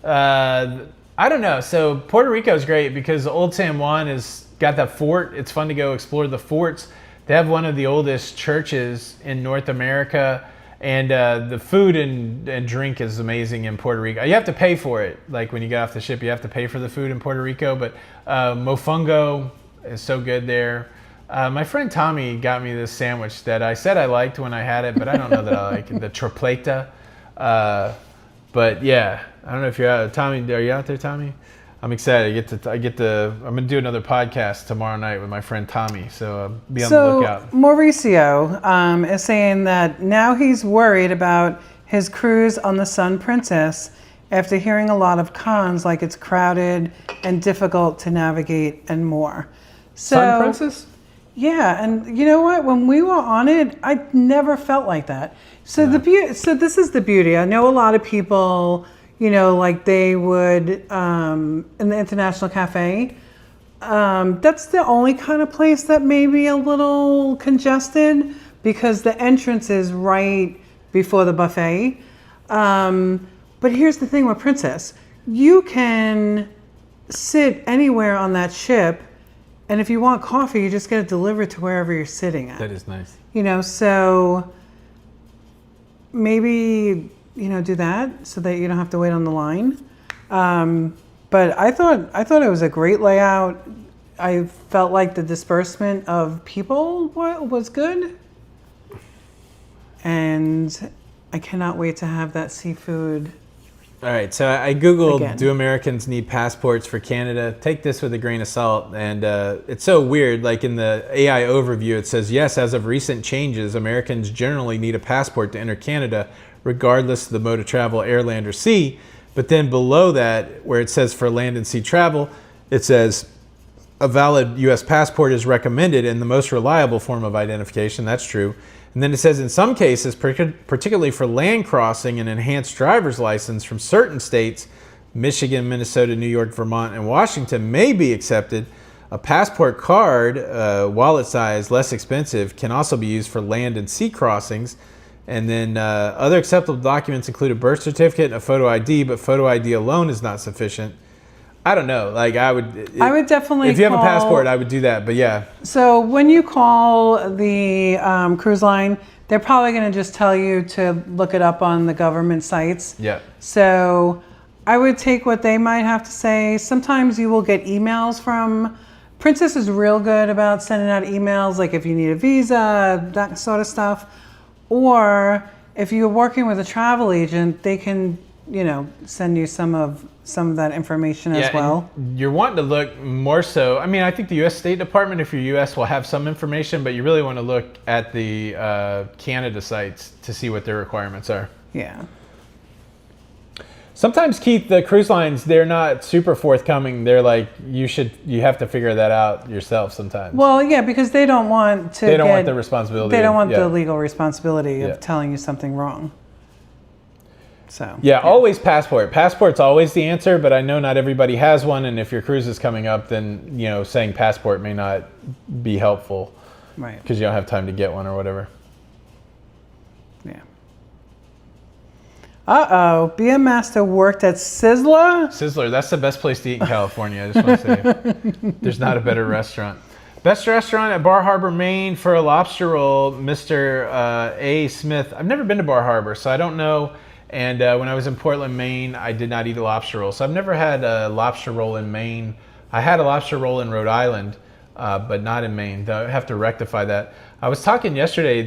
I don't know. So Puerto Rico is great because Old San Juan has got that fort. It's fun to go explore the forts. They have one of the oldest churches in North America, and the food and drink is amazing in Puerto Rico. You have to pay for it. Like when you get off the ship, you have to pay for the food in Puerto Rico, but mofongo is so good there. My friend Tommy got me this sandwich that I said I liked when I had it, but I don't know that I like it. The tripleta. But yeah, I don't know if you're out. Tommy, are you out there, Tommy? I'm excited. I'm gonna do another podcast tomorrow night with my friend Tommy. So be on the lookout. Mauricio is saying that now he's worried about his cruise on the Sun Princess after hearing a lot of cons, like it's crowded and difficult to navigate and more. So, Sun Princess? Yeah, and you know what? When we were on it, I never felt like that. So so this is the beauty. I know a lot of people, like they would in the International Cafe. That's the only kind of place that may be a little congested because the entrance is right before the buffet. But here's the thing with Princess. You can sit anywhere on that ship, and if you want coffee, you just get it delivered to wherever you're sitting at. That is nice. So maybe, do that so that you don't have to wait on the line. But I thought it was a great layout. I felt like the disbursement of people was good. And I cannot wait to have that seafood. All right, so I Googled, again. Do Americans need passports for Canada? Take this with a grain of salt. And it's so weird. Like in the AI overview, it says, yes, as of recent changes, Americans generally need a passport to enter Canada, regardless of the mode of travel, air, land, or sea. But then below that, where it says for land and sea travel, it says a valid U.S. passport is recommended and the most reliable form of identification. That's true. And then it says in some cases, particularly for land crossing, an enhanced driver's license from certain states, Michigan, Minnesota, New York, Vermont, and Washington may be accepted. A passport card, wallet size, less expensive, can also be used for land and sea crossings. And then other acceptable documents include a birth certificate and a photo ID, but photo ID alone is not sufficient. I don't know. Like I would definitely. If you have a passport, I would do that. But yeah. So when you call the cruise line, they're probably going to just tell you to look it up on the government sites. Yeah. So I would take what they might have to say. Sometimes you will get emails from. Princess is real good about sending out emails, like if you need a visa, that sort of stuff. Or if you're working with a travel agent, they can, send you some of that information as well. You're wanting to look more so. I mean, I think the U.S. State Department, if you're U.S., will have some information, but you really want to look at the Canada sites to see what their requirements are. Yeah. Sometimes, Keith, the cruise lines, they're not super forthcoming. They're like, you have to figure that out yourself sometimes. Well, yeah, because they don't want to. They don't want the responsibility. They don't want the legal responsibility of telling you something wrong. So. Yeah, always passport. Passport's always the answer, but I know not everybody has one, and if your cruise is coming up, then saying passport may not be helpful. Right. Because you don't have time to get one or whatever. Yeah. BM Master worked at Sizzler. Sizzler, that's the best place to eat in California. I just want to say, there's not a better restaurant. Best restaurant at Bar Harbor, Maine for a lobster roll, Mr. A. Smith. I've never been to Bar Harbor, so I don't know. And when I was in Portland, Maine, I did not eat a lobster roll. So I've never had a lobster roll in Maine. I had a lobster roll in Rhode Island, but not in Maine. I have to rectify that. I was talking yesterday,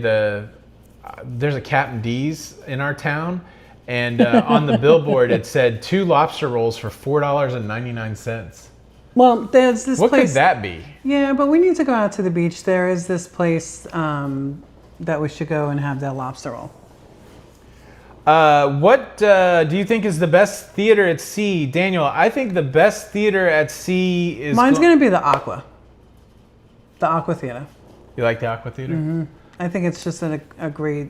there's a Captain D's in our town. And on the billboard, it said 2 lobster rolls for $4.99. Well, there's this place. What could that be? Yeah, but we need to go out to the beach. There is this place that we should go and have that lobster roll. What do you think is the best theater at sea? Daniel, I think the best theater at sea is... Mine's going to be the Aqua. The Aqua Theater. You like the Aqua Theater? Mm-hmm. I think it's just a great...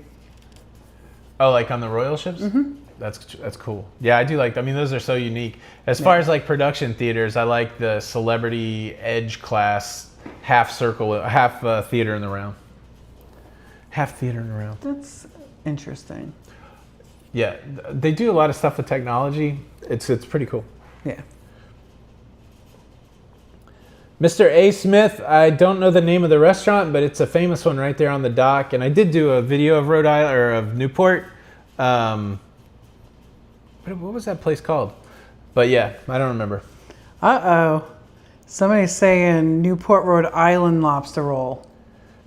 Oh, like on the Royal ships? Mm-hmm. That's cool. Yeah, I do like... I mean, those are so unique. As far as like production theaters, I like the Celebrity Edge class half theater in the round. Half theater in the round. That's interesting. Yeah, they do a lot of stuff with technology. It's pretty cool. Yeah. Mr. A. Smith, I don't know the name of the restaurant, but it's a famous one right there on the dock. And I did do a video of Rhode Island or of Newport. What was that place called? But yeah, I don't remember. Somebody's saying Newport, Rhode Island lobster roll.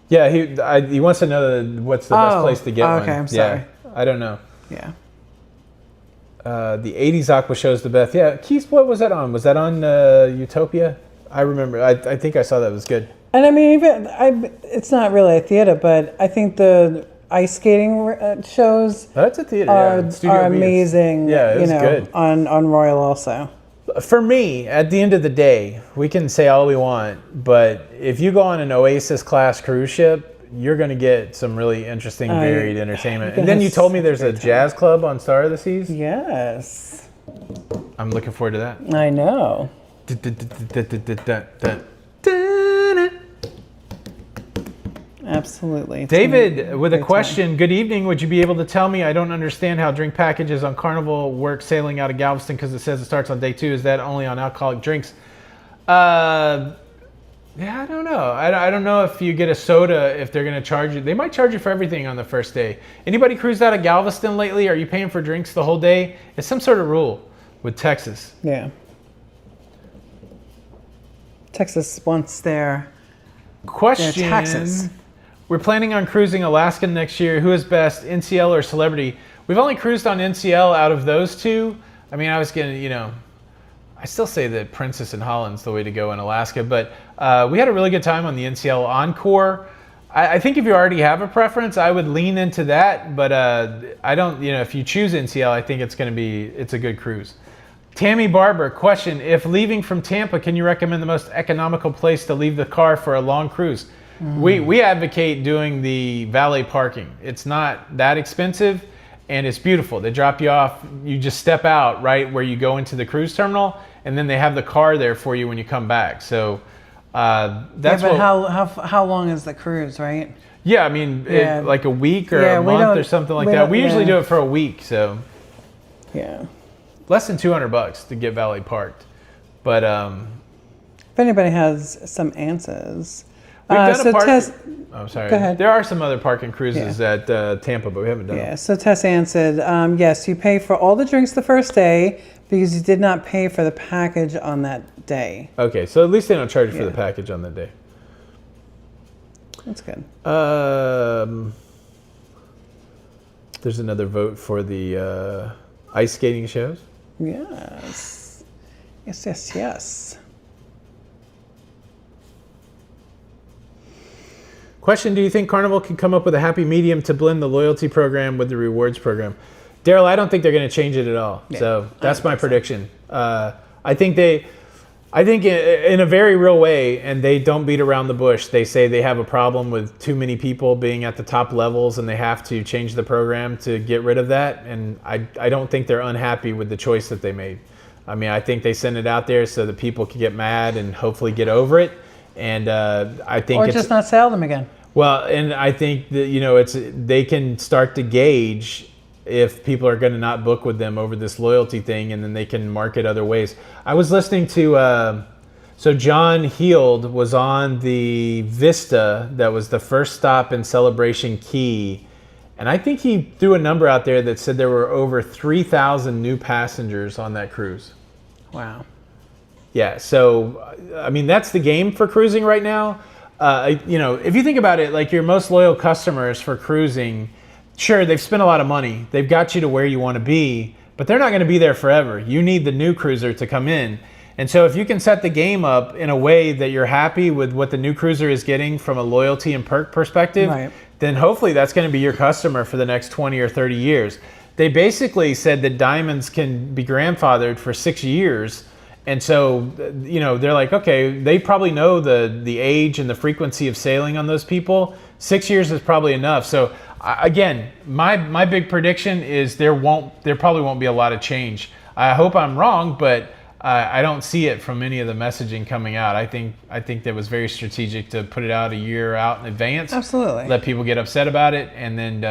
Yeah, he wants to know what's the best place to get one. Okay, I'm sorry. Yeah, I don't know. Yeah. The 80s Aqua show's the best. Yeah, Keith, what was that on? Was that on Utopia? I remember. I think I saw that. It was good. And I mean, it's not really a theater, but I think the ice skating shows That's a theater. are amazing. Yeah, it's good. On Royal also. For me, at the end of the day, we can say all we want, but if you go on an Oasis class cruise ship, you're going to get some really interesting, varied entertainment. And then you told me there's a jazz club on Star of the Seas? Yes. I'm looking forward to that. I know. Absolutely. David, with a question. Good evening. Would you be able to tell me? I don't understand how drink packages on Carnival work sailing out of Galveston because it says it starts on day 2. Is that only on alcoholic drinks? Yeah, I don't know. I don't know if you get a soda, if they're going to charge you. They might charge you for everything on the first day. Anybody cruised out of Galveston lately? Are you paying for drinks the whole day? It's some sort of rule with Texas. Yeah. Texas wants their taxes. We're planning on cruising Alaska next year. Who is best, NCL or Celebrity? We've only cruised on NCL out of those two. I mean, I was going to, I still say that Princess and Holland's the way to go in Alaska, but we had a really good time on the NCL Encore. I think if you already have a preference, I would lean into that, but I don't, if you choose NCL, I think it's a good cruise. Tammy Barber, question, if leaving from Tampa, can you recommend the most economical place to leave the car for a long cruise? We advocate doing the valet parking. It's not that expensive and it's beautiful. They drop you off, you just step out right where you go into the cruise terminal, and then they have the car there for you when you come back. So that's how long is the cruise, right? Yeah, I mean, like a week or a month or something like that. We usually do it for a week, so yeah, less than $200 to get valet parked. But if anybody has some answers. We've done I'm sorry. Go ahead. There are some other parking cruises at Tampa, but we haven't done them. So Tess answered, yes, you pay for all the drinks the first day because you did not pay for the package on that day. Okay, so at least they don't charge you for the package on that day. That's good. There's another vote for the ice skating shows. Yes. Yes. Question, do you think Carnival can come up with a happy medium to blend the loyalty program with the rewards program? Daryl, I don't think they're going to change it at all. Yeah, so that's my prediction. I think in a very real way, and they don't beat around the bush, they say they have a problem with too many people being at the top levels and they have to change the program to get rid of that. And I don't think they're unhappy with the choice that they made. I mean, I think they send it out there so that people can get mad and hopefully get over it. And I think or just not sell them again. Well, and I think that they can start to gauge if people are going to not book with them over this loyalty thing, and then they can market other ways. I was listening to so John Heald was on the Vista that was the first stop in Celebration Key, and I think he threw a number out there that said there were over 3,000 new passengers on that cruise. Wow. Yeah, so I mean that's the game for cruising right now. If you think about it, like your most loyal customers for cruising, sure, they've spent a lot of money. They've got you to where you want to be, but they're not going to be there forever. You need the new cruiser to come in. And so if you can set the game up in a way that you're happy with what the new cruiser is getting from a loyalty and perk perspective, right, then hopefully that's going to be your customer for the next 20 or 30 years. They basically said that diamonds can be grandfathered for 6 years. And so, they're like, okay, they probably know the age and the frequency of sailing on those people. 6 years is probably enough. So again, my big prediction is there probably won't be a lot of change. I hope I'm wrong, but I don't see it from any of the messaging coming out. I think that was very strategic to put it out a year out in advance. Absolutely. Let people get upset about it and then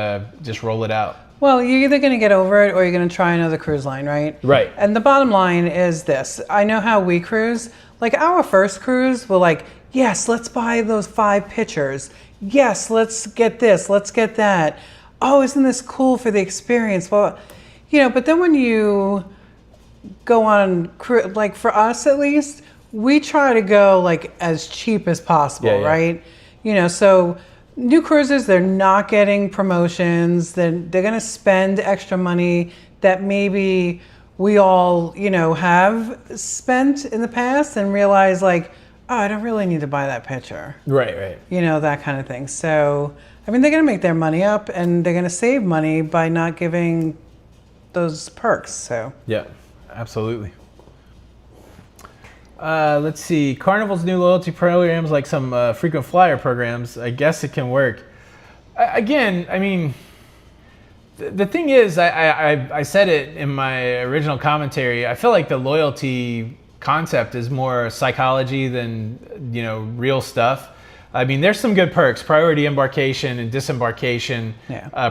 just roll it out. Well, you're either going to get over it or you're going to try another cruise line, right? Right. And the bottom line is this. I know how we cruise. Like our first cruise, we're like, yes, let's buy those 5 pictures. Yes, let's get this. Let's get that. Oh, isn't this cool for the experience? Well, but then when you go on, like for us at least, we try to go like as cheap as possible, right? So new cruisers, they're not getting promotions. They're going to spend extra money that maybe we all, have spent in the past and realize like, oh, I don't really need to buy that picture. Right. That kind of thing. So, I mean, they're going to make their money up and they're going to save money by not giving those perks. So. Yeah, absolutely. Let's see. Carnival's new loyalty programs, like some frequent flyer programs. I guess it can work. Again, I mean, the thing is, I said it in my original commentary. I feel like the loyalty concept is more psychology than real stuff. I mean, there's some good perks: priority embarkation and disembarkation,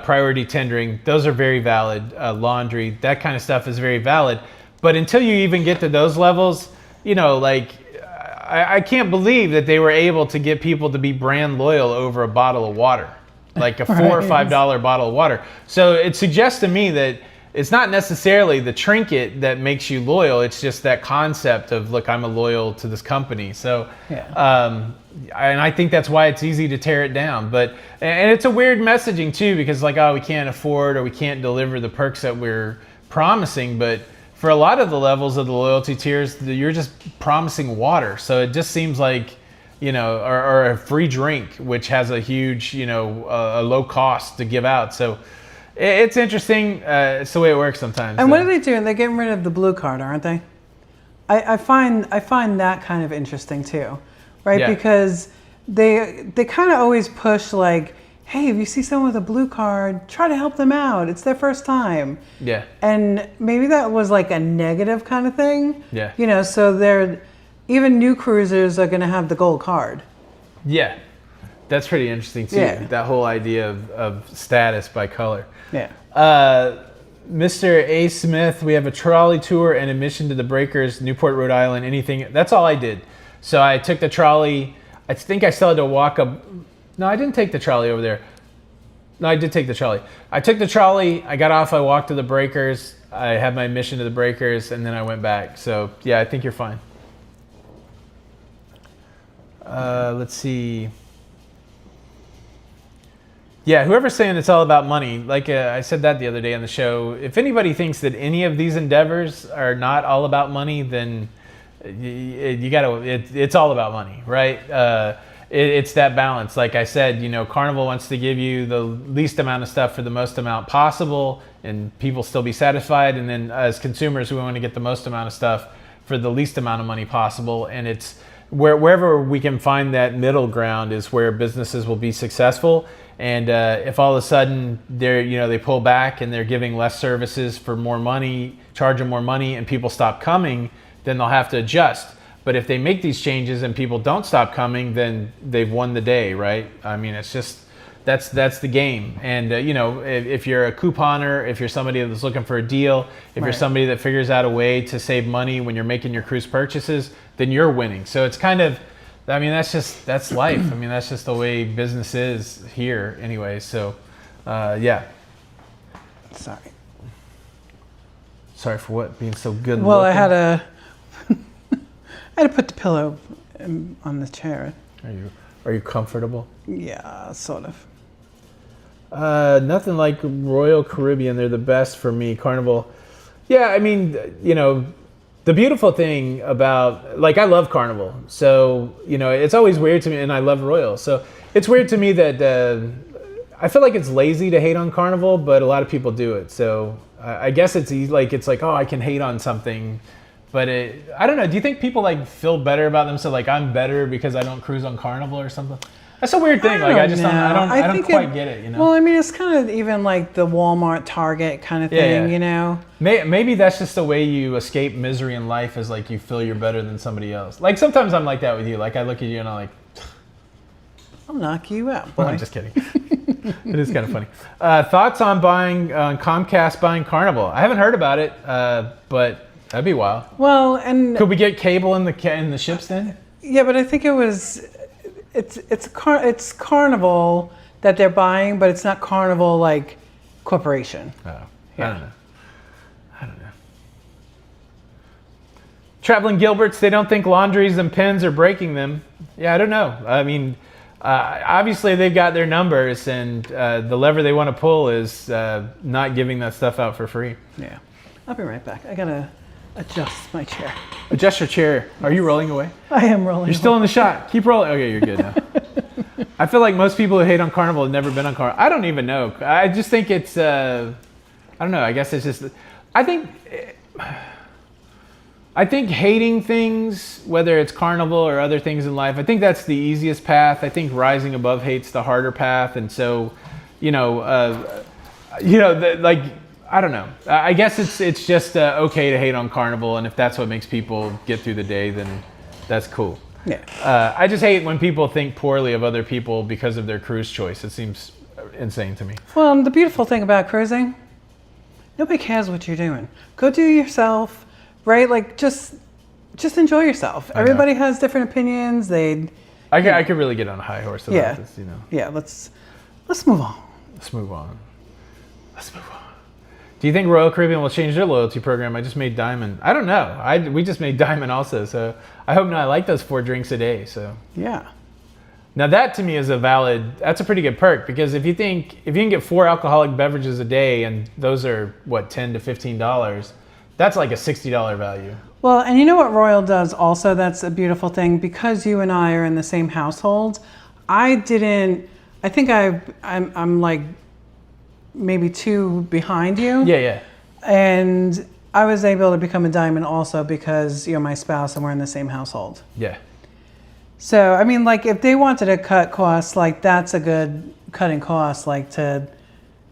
priority tendering. Those are very valid. Laundry, that kind of stuff is very valid. But until you even get to those levels, I can't believe that they were able to get people to be brand loyal over a bottle of water, like a $4 or $5 bottle of water. So it suggests to me that it's not necessarily the trinket that makes you loyal. It's just that concept of, look, I'm loyal to this company. So, and I think that's why it's easy to tear it down. And it's a weird messaging too, because we can't afford or we can't deliver the perks that we're promising. But for a lot of the levels of the loyalty tiers, you're just promising water. So it just seems like, or a free drink, which has a huge, a low cost to give out. So it's interesting. It's the way it works sometimes. And what are they doing? They're getting rid of the blue card, aren't they? I find that kind of interesting too, right? Yeah. Because they kind of always push hey, if you see someone with a blue card, try to help them out. It's their first time. Yeah. And maybe that was a negative kind of thing. Yeah. So even new cruisers are going to have the gold card. Yeah. That's pretty interesting too. Yeah. That whole idea of status by color. Yeah. Mr. A. Smith, we have a trolley tour and admission to the Breakers, Newport, Rhode Island, anything. That's all I did. So I took the trolley. I think I still had to walk up. No, I didn't take the trolley over there. No, I did take the trolley. I took the trolley. I got off. I walked to the Breakers. I had my admission to the Breakers, and then I went back. So, yeah, I think you're fine. Let's see. Yeah, whoever's saying it's all about money, I said that the other day on the show, if anybody thinks that any of these endeavors are not all about money, then it's all about money, right? It's that balance. Like I said, Carnival wants to give you the least amount of stuff for the most amount possible, and people still be satisfied. And then as consumers, we want to get the most amount of stuff for the least amount of money possible. And it's wherever we can find that middle ground is where businesses will be successful. And if all of a sudden they pull back and they're giving less services for more money, charging more money, and people stop coming, then they'll have to adjust. But if they make these changes and people don't stop coming, then they've won the day, right? I mean, it's just, that's the game. And, if you're a couponer, if you're somebody that's looking for a deal, if you're somebody that figures out a way to save money when you're making your cruise purchases, then you're winning. So it's kind of, that's life. I mean, that's just the way business is here anyway. So, yeah. Sorry for what? Being so good Well, looking? I had to put the pillow on the chair. Are you comfortable? Yeah, sort of. Nothing like Royal Caribbean. They're the best for me. Carnival. Yeah, I mean, the beautiful thing about, I love Carnival. So, it's always weird to me, and I love Royal. So it's weird to me that I feel like it's lazy to hate on Carnival, but a lot of people do it. So I guess it's oh, I can hate on something. But I don't know. Do you think people feel better about themselves? I'm better because I don't cruise on Carnival or something? That's a weird thing. I don't quite get it. Well, I mean, it's kind of even the Walmart, Target kind of thing. Maybe that's just the way you escape misery in life. Is you feel you're better than somebody else. Sometimes I'm like that with you. I look at you and I'm like, I'll knock you out, boy. I'm just kidding. It is kind of funny. Thoughts on Comcast buying Carnival? I haven't heard about it, but. That'd be wild. Well, and could we get cable in the ships then? Yeah, but I think it's Carnival that they're buying, but it's not Carnival corporation. Oh, yeah. I don't know. Traveling Gilberts, they don't think laundries and pens are breaking them. Yeah, I don't know. I mean, obviously they've got their numbers, and the lever they want to pull is not giving that stuff out for free. Yeah, I'll be right back. I gotta adjust my chair. Adjust your chair. Are you rolling away? I am rolling. You're still in the shot. Keep rolling. Okay, you're good now. I feel like most people who hate on Carnival have never been on Carnival. I don't even know. I just think it's, I don't know. I guess it's just, I think, I think hating things, whether it's Carnival or other things in life, I think that's the easiest path. I think rising above hate's the harder path. And so, like, I don't know. I guess it's just okay to hate on Carnival, and if that's what makes people get through the day, then that's cool. Yeah. I just hate when people think poorly of other people because of their cruise choice. It seems insane to me. Well, the beautiful thing about cruising, nobody cares what you're doing. Go do yourself, right? Like just enjoy yourself. Everybody has different opinions. I could really get on a high horse about this, Yeah, let's move on. Let's move on. Do you think Royal Caribbean will change their loyalty program? I just made Diamond. I don't know. We just made Diamond also, so I hope not. I like those 4 drinks a day. So yeah. Now that to me is that's a pretty good perk, because if you can get 4 alcoholic beverages a day, and those are what, $10 to $15, that's like a $60 value. Well, and you know what Royal does also? That's a beautiful thing, because you and I are in the same household. I think I'm like maybe 2 behind you. Yeah. And I was able to become a Diamond also because you're my spouse and we're in the same household. Yeah. So, I mean, like, if they wanted to cut costs, like, that's a good cutting cost, like, to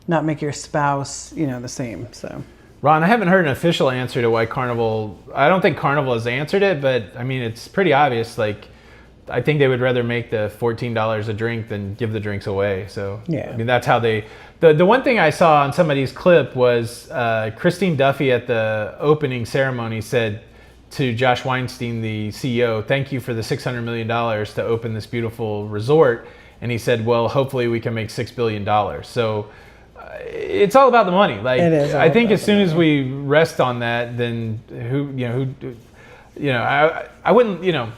not make your spouse, the same, so. Ron, I haven't heard an official answer to why Carnival, I don't think Carnival has answered it, but, I mean, it's pretty obvious, like, I think they would rather make the $14 a drink than give the drinks away, so. Yeah. I mean, that's how the one thing I saw on somebody's clip was Christine Duffy at the opening ceremony said to Josh Weinstein, the CEO, "Thank you for the $600 million to open this beautiful resort." And he said, "Well, hopefully we can make $6 billion. So it's all about the money. Like, it is. I think as soon as we rest on that, then I wouldn't,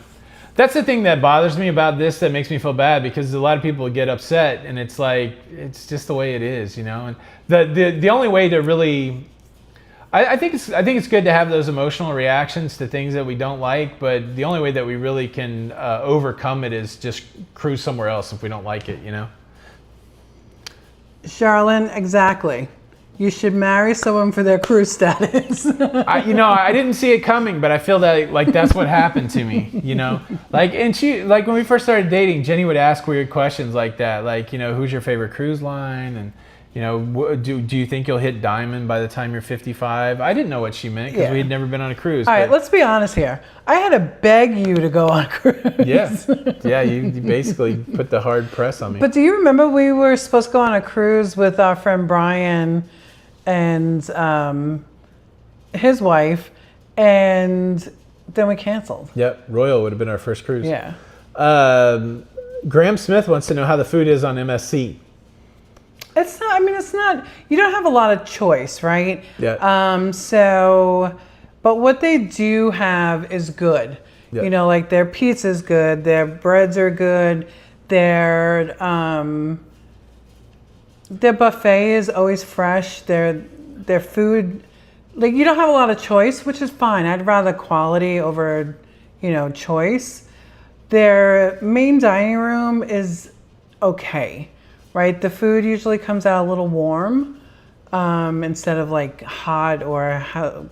that's the thing that bothers me about this, that makes me feel bad, because a lot of people get upset, and it's like, it's just the way it is, And the only way to really, I think it's good to have those emotional reactions to things that we don't like, but the only way that we really can overcome it is just cruise somewhere else if we don't like it, Charlene, exactly. You should marry someone for their cruise status. I didn't see it coming, but I feel that like that's what happened to me, Like, and like when we first started dating, Jenny would ask weird questions like that, like, who's your favorite cruise line, and do you think you'll hit Diamond by the time you're 55? I didn't know what she meant, because we had never been on a cruise. All right, let's be honest here. I had to beg you to go on a cruise. Yeah, you basically put the hard press on me. But do you remember we were supposed to go on a cruise with our friend Brian and his wife, and then we canceled. Yep, Royal would have been our first cruise. Yeah. Graham Smith wants to know how the food is on MSC. It's not, you don't have a lot of choice, right? Yeah. But what they do have is good. Yep. Like their pizza's good, their breads are good, their buffet is always fresh, their food, like, you don't have a lot of choice, which is fine. I'd rather quality over, choice. Their main dining room is okay. Right, the food usually comes out a little warm instead of like hot or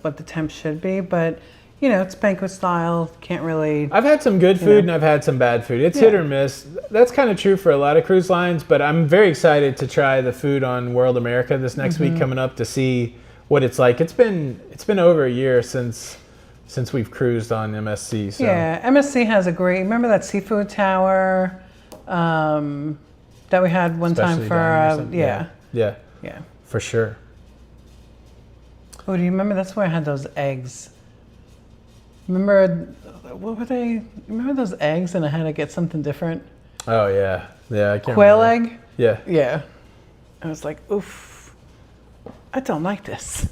what the temp should be. But it's banquet style. Can't really. I've had some good food and I've had some bad food. It's hit or miss. That's kind of true for a lot of cruise lines. But I'm very excited to try the food on World America this next week coming up, to see what it's like. It's been over a year since we've cruised on MSC. So. Yeah, MSC has a great. Remember that seafood tower? That we had one Especially time for, yeah, for sure. Oh, do you remember? That's where I had those eggs. Remember, what were they? Remember those eggs, and I had to get something different? Oh, yeah. I can't Quail remember. egg? Yeah. Yeah. I was like, oof, I don't like this.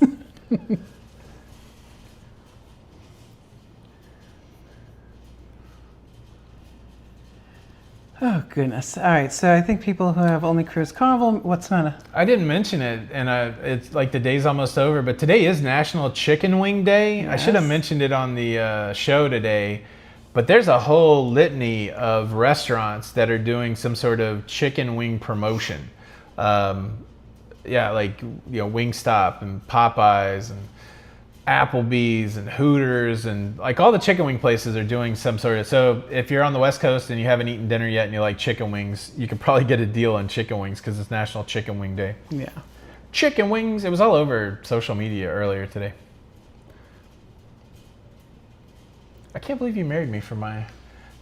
Oh, goodness. All right, so I think people who have only cruised Carnival, what's the matter? I didn't mention it, and it's like the day's almost over, but today is National Chicken Wing Day. Yes. I should have mentioned it on the show today, but there's a whole litany of restaurants that are doing some sort of chicken wing promotion. Like, Wingstop and Popeyes, and Applebee's and Hooters and like all the chicken wing places are doing some sort of. So if you're on the West Coast and you haven't eaten dinner yet and you like chicken wings, you could probably get a deal on chicken wings because it's National Chicken Wing Day. Yeah. Chicken wings. It was all over social media earlier today. I can't believe you married me for my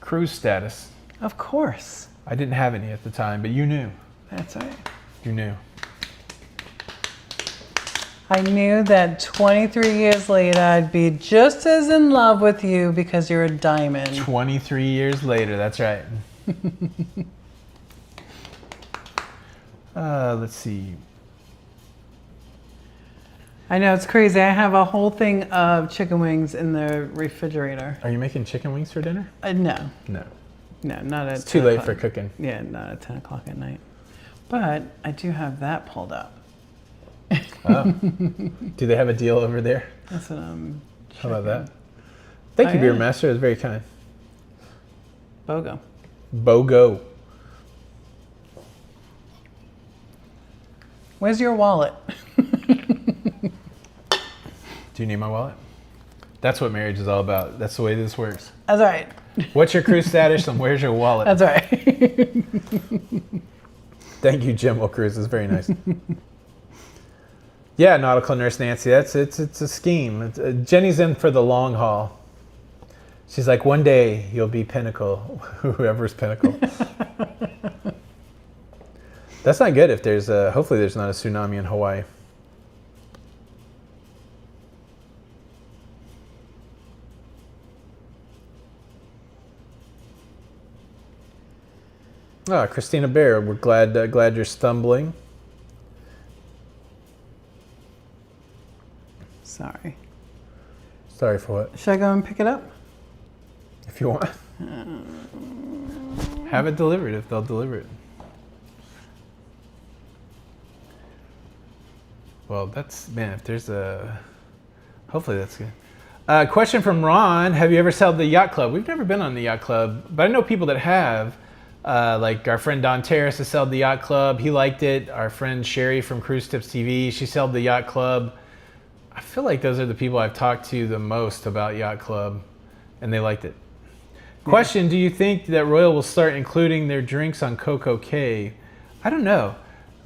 cruise status. Of course. I didn't have any at the time, but you knew. That's right. You knew. I knew that 23 years later, I'd be just as in love with you because you're a diamond. 23 years later, that's right. Let's see. I know, it's crazy. I have a whole thing of chicken wings in the refrigerator. Are you making chicken wings for dinner? No. No. No, not at It's too 10 late o'clock. for cooking. Yeah, not at 10 o'clock at night. But I do have that pulled up. Oh. Do they have a deal over there? That's what I'm How about checking. that? Thank you, Oh, Beer yeah. Master. It was very kind. BOGO. BOGO. Where's your wallet? Do you need my wallet? That's what marriage is all about. That's the way this works. That's right. What's your cruise status and where's your wallet? That's right. Thank you, Jim Will Cruise. It's very nice. Yeah, Nautical Nurse Nancy. It's a scheme. Jenny's in for the long haul. She's like, one day you'll be Pinnacle, whoever's Pinnacle. That's not good if there's hopefully there's not a tsunami in Hawaii. Ah, Christina Bear, we're glad you're stumbling. Sorry. Sorry for what? Should I go and pick it up? If you want. Have it delivered if they'll deliver it. Well, that's, man, if there's a, hopefully that's good. Question from Ron, have you ever sailed the yacht club? We've never been on the yacht club, but I know people that have. Like our friend Don Terrace has sailed the yacht club. He liked it. Our friend Sherry from Cruise Tips TV, she sailed the yacht club. I feel like those are the people I've talked to the most about yacht club, and they liked it. Yeah. Question, do you think that Royal will start including their drinks on Coco Cay? I don't know.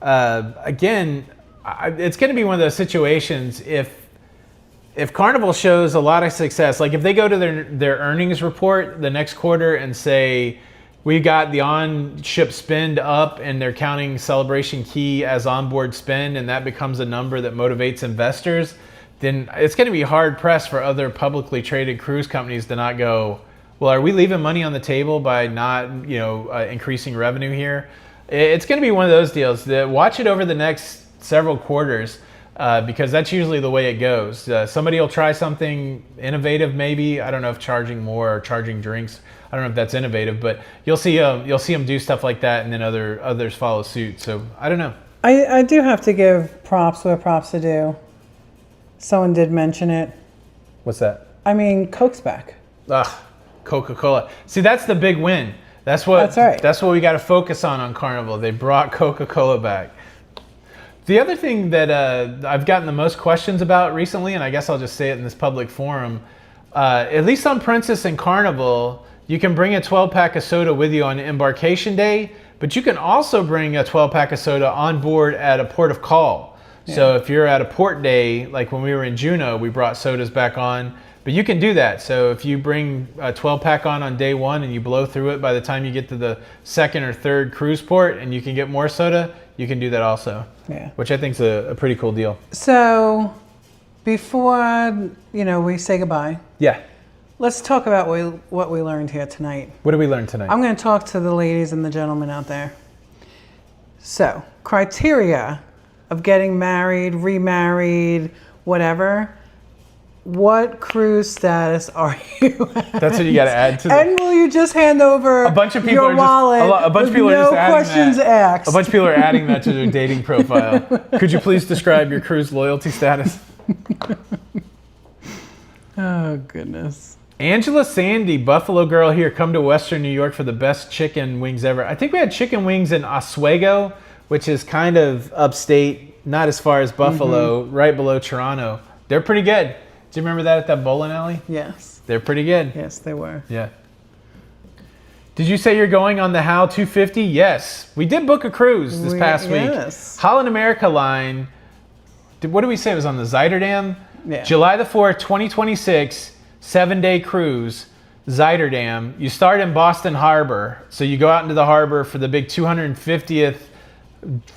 Again, it's going to be one of those situations if Carnival shows a lot of success, like if they go to their earnings report the next quarter and say, we got the on-ship spend up and they're counting Celebration Key as onboard spend and that becomes a number that motivates investors, then it's going to be hard-pressed for other publicly traded cruise companies to not go, well, are we leaving money on the table by not, increasing revenue here? It's going to be one of those deals that watch it over the next several quarters because that's usually the way it goes. Somebody will try something innovative, maybe. I don't know if charging more or charging drinks. I don't know if that's innovative, but you'll see them do stuff like that, and then others follow suit. So I don't know. I do have to give props where props are due. Someone did mention it. What's that? I mean, Coke's back. Ugh, Coca-Cola. See, that's the big win. That's right. That's what we got to focus on Carnival. They brought Coca-Cola back. The other thing that I've gotten the most questions about recently, and I guess I'll just say it in this public forum, at least on Princess and Carnival, you can bring a 12-pack of soda with you on embarkation day, but you can also bring a 12-pack of soda on board at a port of call. Yeah. So if you're at a port day, like when we were in Juneau, we brought sodas back on, but you can do that. So if you bring a 12-pack on day one and you blow through it by the time you get to the second or third cruise port and you can get more soda, you can do that also. Yeah. Which I think is a pretty cool deal. So before, we say goodbye. Yeah. Let's talk about what we learned here tonight. What did we learn tonight? I'm going to talk to the ladies and the gentlemen out there. So, criteria of getting married, remarried, whatever. What cruise status are you at? That's what you got to add to And will you just hand over a bunch of people your wallet a bunch of people with are just adding questions that. asked? A bunch of people are adding that to their dating profile. Could you please describe your cruise loyalty status? Oh, goodness. Angela Sandy, Buffalo girl here, come to Western New York for the best chicken wings ever. I think we had chicken wings in Oswego, which is kind of upstate, not as far as Buffalo, right below Toronto. They're pretty good. Do you remember that at that bowling alley? Yes. They're pretty good. Yes, they were. Yeah. Did you say you're going on the HAL 250? Yes. We did book a cruise this past week. Yes. Holland America Line. What did we say? It was on the Zuiderdam? Yeah. July the 4th, 2026, 7-day cruise, Zuiderdam. You start in Boston Harbor. So you go out into the harbor for the big 250th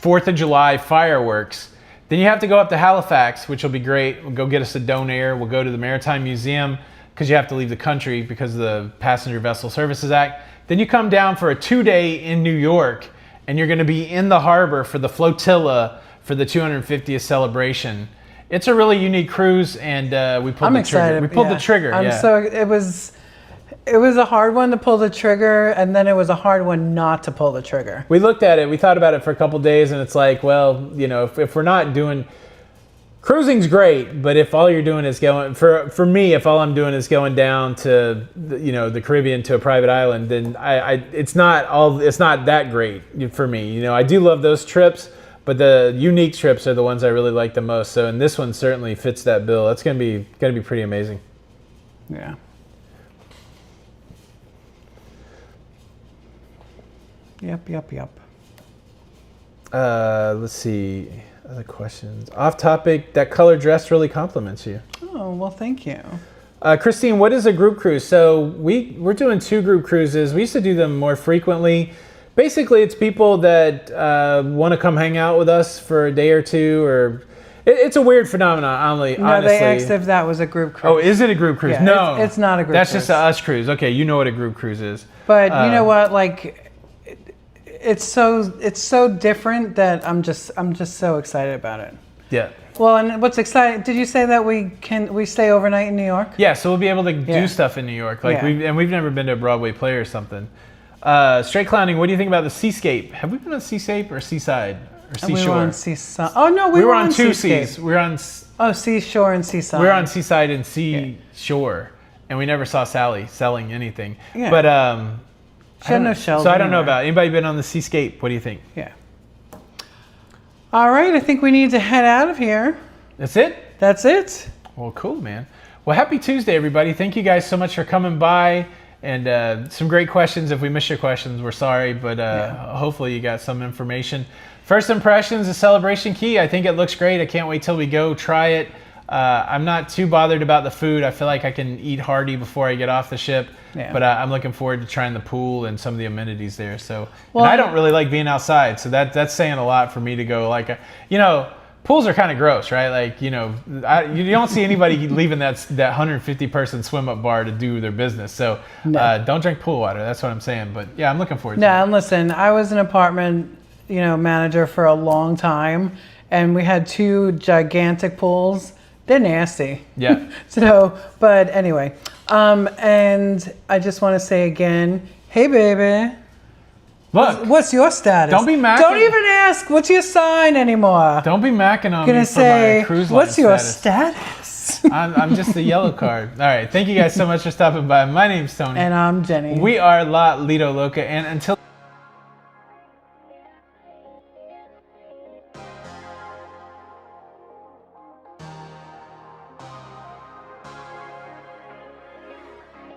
4th of July fireworks. Then you have to go up to Halifax, which will be great. We'll go get us a donair. We'll go to the Maritime Museum because you have to leave the country because of the Passenger Vessel Services Act. Then you come down for a 2-day in New York, and you're going to be in the harbor for the flotilla for the 250th celebration. It's a really unique cruise, and we pulled the trigger. We pulled the trigger. It was a hard one to pull the trigger, and then it was a hard one not to pull the trigger. We looked at it. We thought about it for a couple days, and it's like, well, you know, if we're not doing cruising's great, but if all you're doing is going for me, if all I'm doing is going down to the Caribbean to a private island, then it's not that great for me. You know, I do love those trips, but the unique trips are the ones I really like the most. So, and this one certainly fits that bill. That's gonna be pretty amazing. Yeah. Yep. Let's see. Other questions. Off topic, that color dress really compliments you. Oh, well, thank you. Christine, what is a group cruise? So we're doing 2 group cruises. We used to do them more frequently. Basically, it's people that want to come hang out with us for a day or two, or it's a weird phenomenon, honestly. No, they asked if that was a group cruise. Oh, is it a group cruise? Yeah, no. it's not a group That's cruise. just a us cruise. Okay, you know what a group cruise is. But you know what, like, it's so different that I'm just so excited about it. Yeah. Well, and what's exciting? Did you say that we stay overnight in New York? Yeah, so we'll be able to do stuff in New York. Like we've never been to a Broadway play or something. Straight Clowning, what do you think about the Seascape? Have we been on Seascape or Seaside or Seashore? We were on Seaside. Oh no, we were on 2 Seascape. seas. We were on Seashore and Seaside. We were on Seaside and Seashore, and we never saw Sally selling anything. Yeah. But she had no shells. So I don't know about anybody been on the Seascape. What do you think? Yeah. All right, I think we need to head out of here. That's it? That's it. Well, cool, man. Well, happy Tuesday, everybody. Thank you guys so much for coming by. And some great questions. If we missed your questions, we're sorry. But hopefully you got some information. First impressions of Celebration Key. I think it looks great. I can't wait till we go try it. I'm not too bothered about the food. I feel like I can eat hearty before I get off the ship. Yeah. But I'm looking forward to trying the pool and some of the amenities there. So, and I don't really like being outside. So that's saying a lot for me to go. Like, pools are kind of gross, right? Like, you don't see anybody leaving that 150 person swim up bar to do their business. So don't drink pool water. That's what I'm saying. But yeah, I'm looking forward to it. No, and listen, I was an apartment, manager for a long time, and we had 2 gigantic pools. They're nasty. Yeah. So, but anyway, and I just want to say again, hey, baby. Look, what's your status? Don't be macking. Don't even ask what's your sign anymore. Don't be macking on me for my cruise line what's your status? I'm just the yellow card. All right. Thank you guys so much for stopping by. My name's Tony. And I'm Jenny. We are La Lido Loca. And until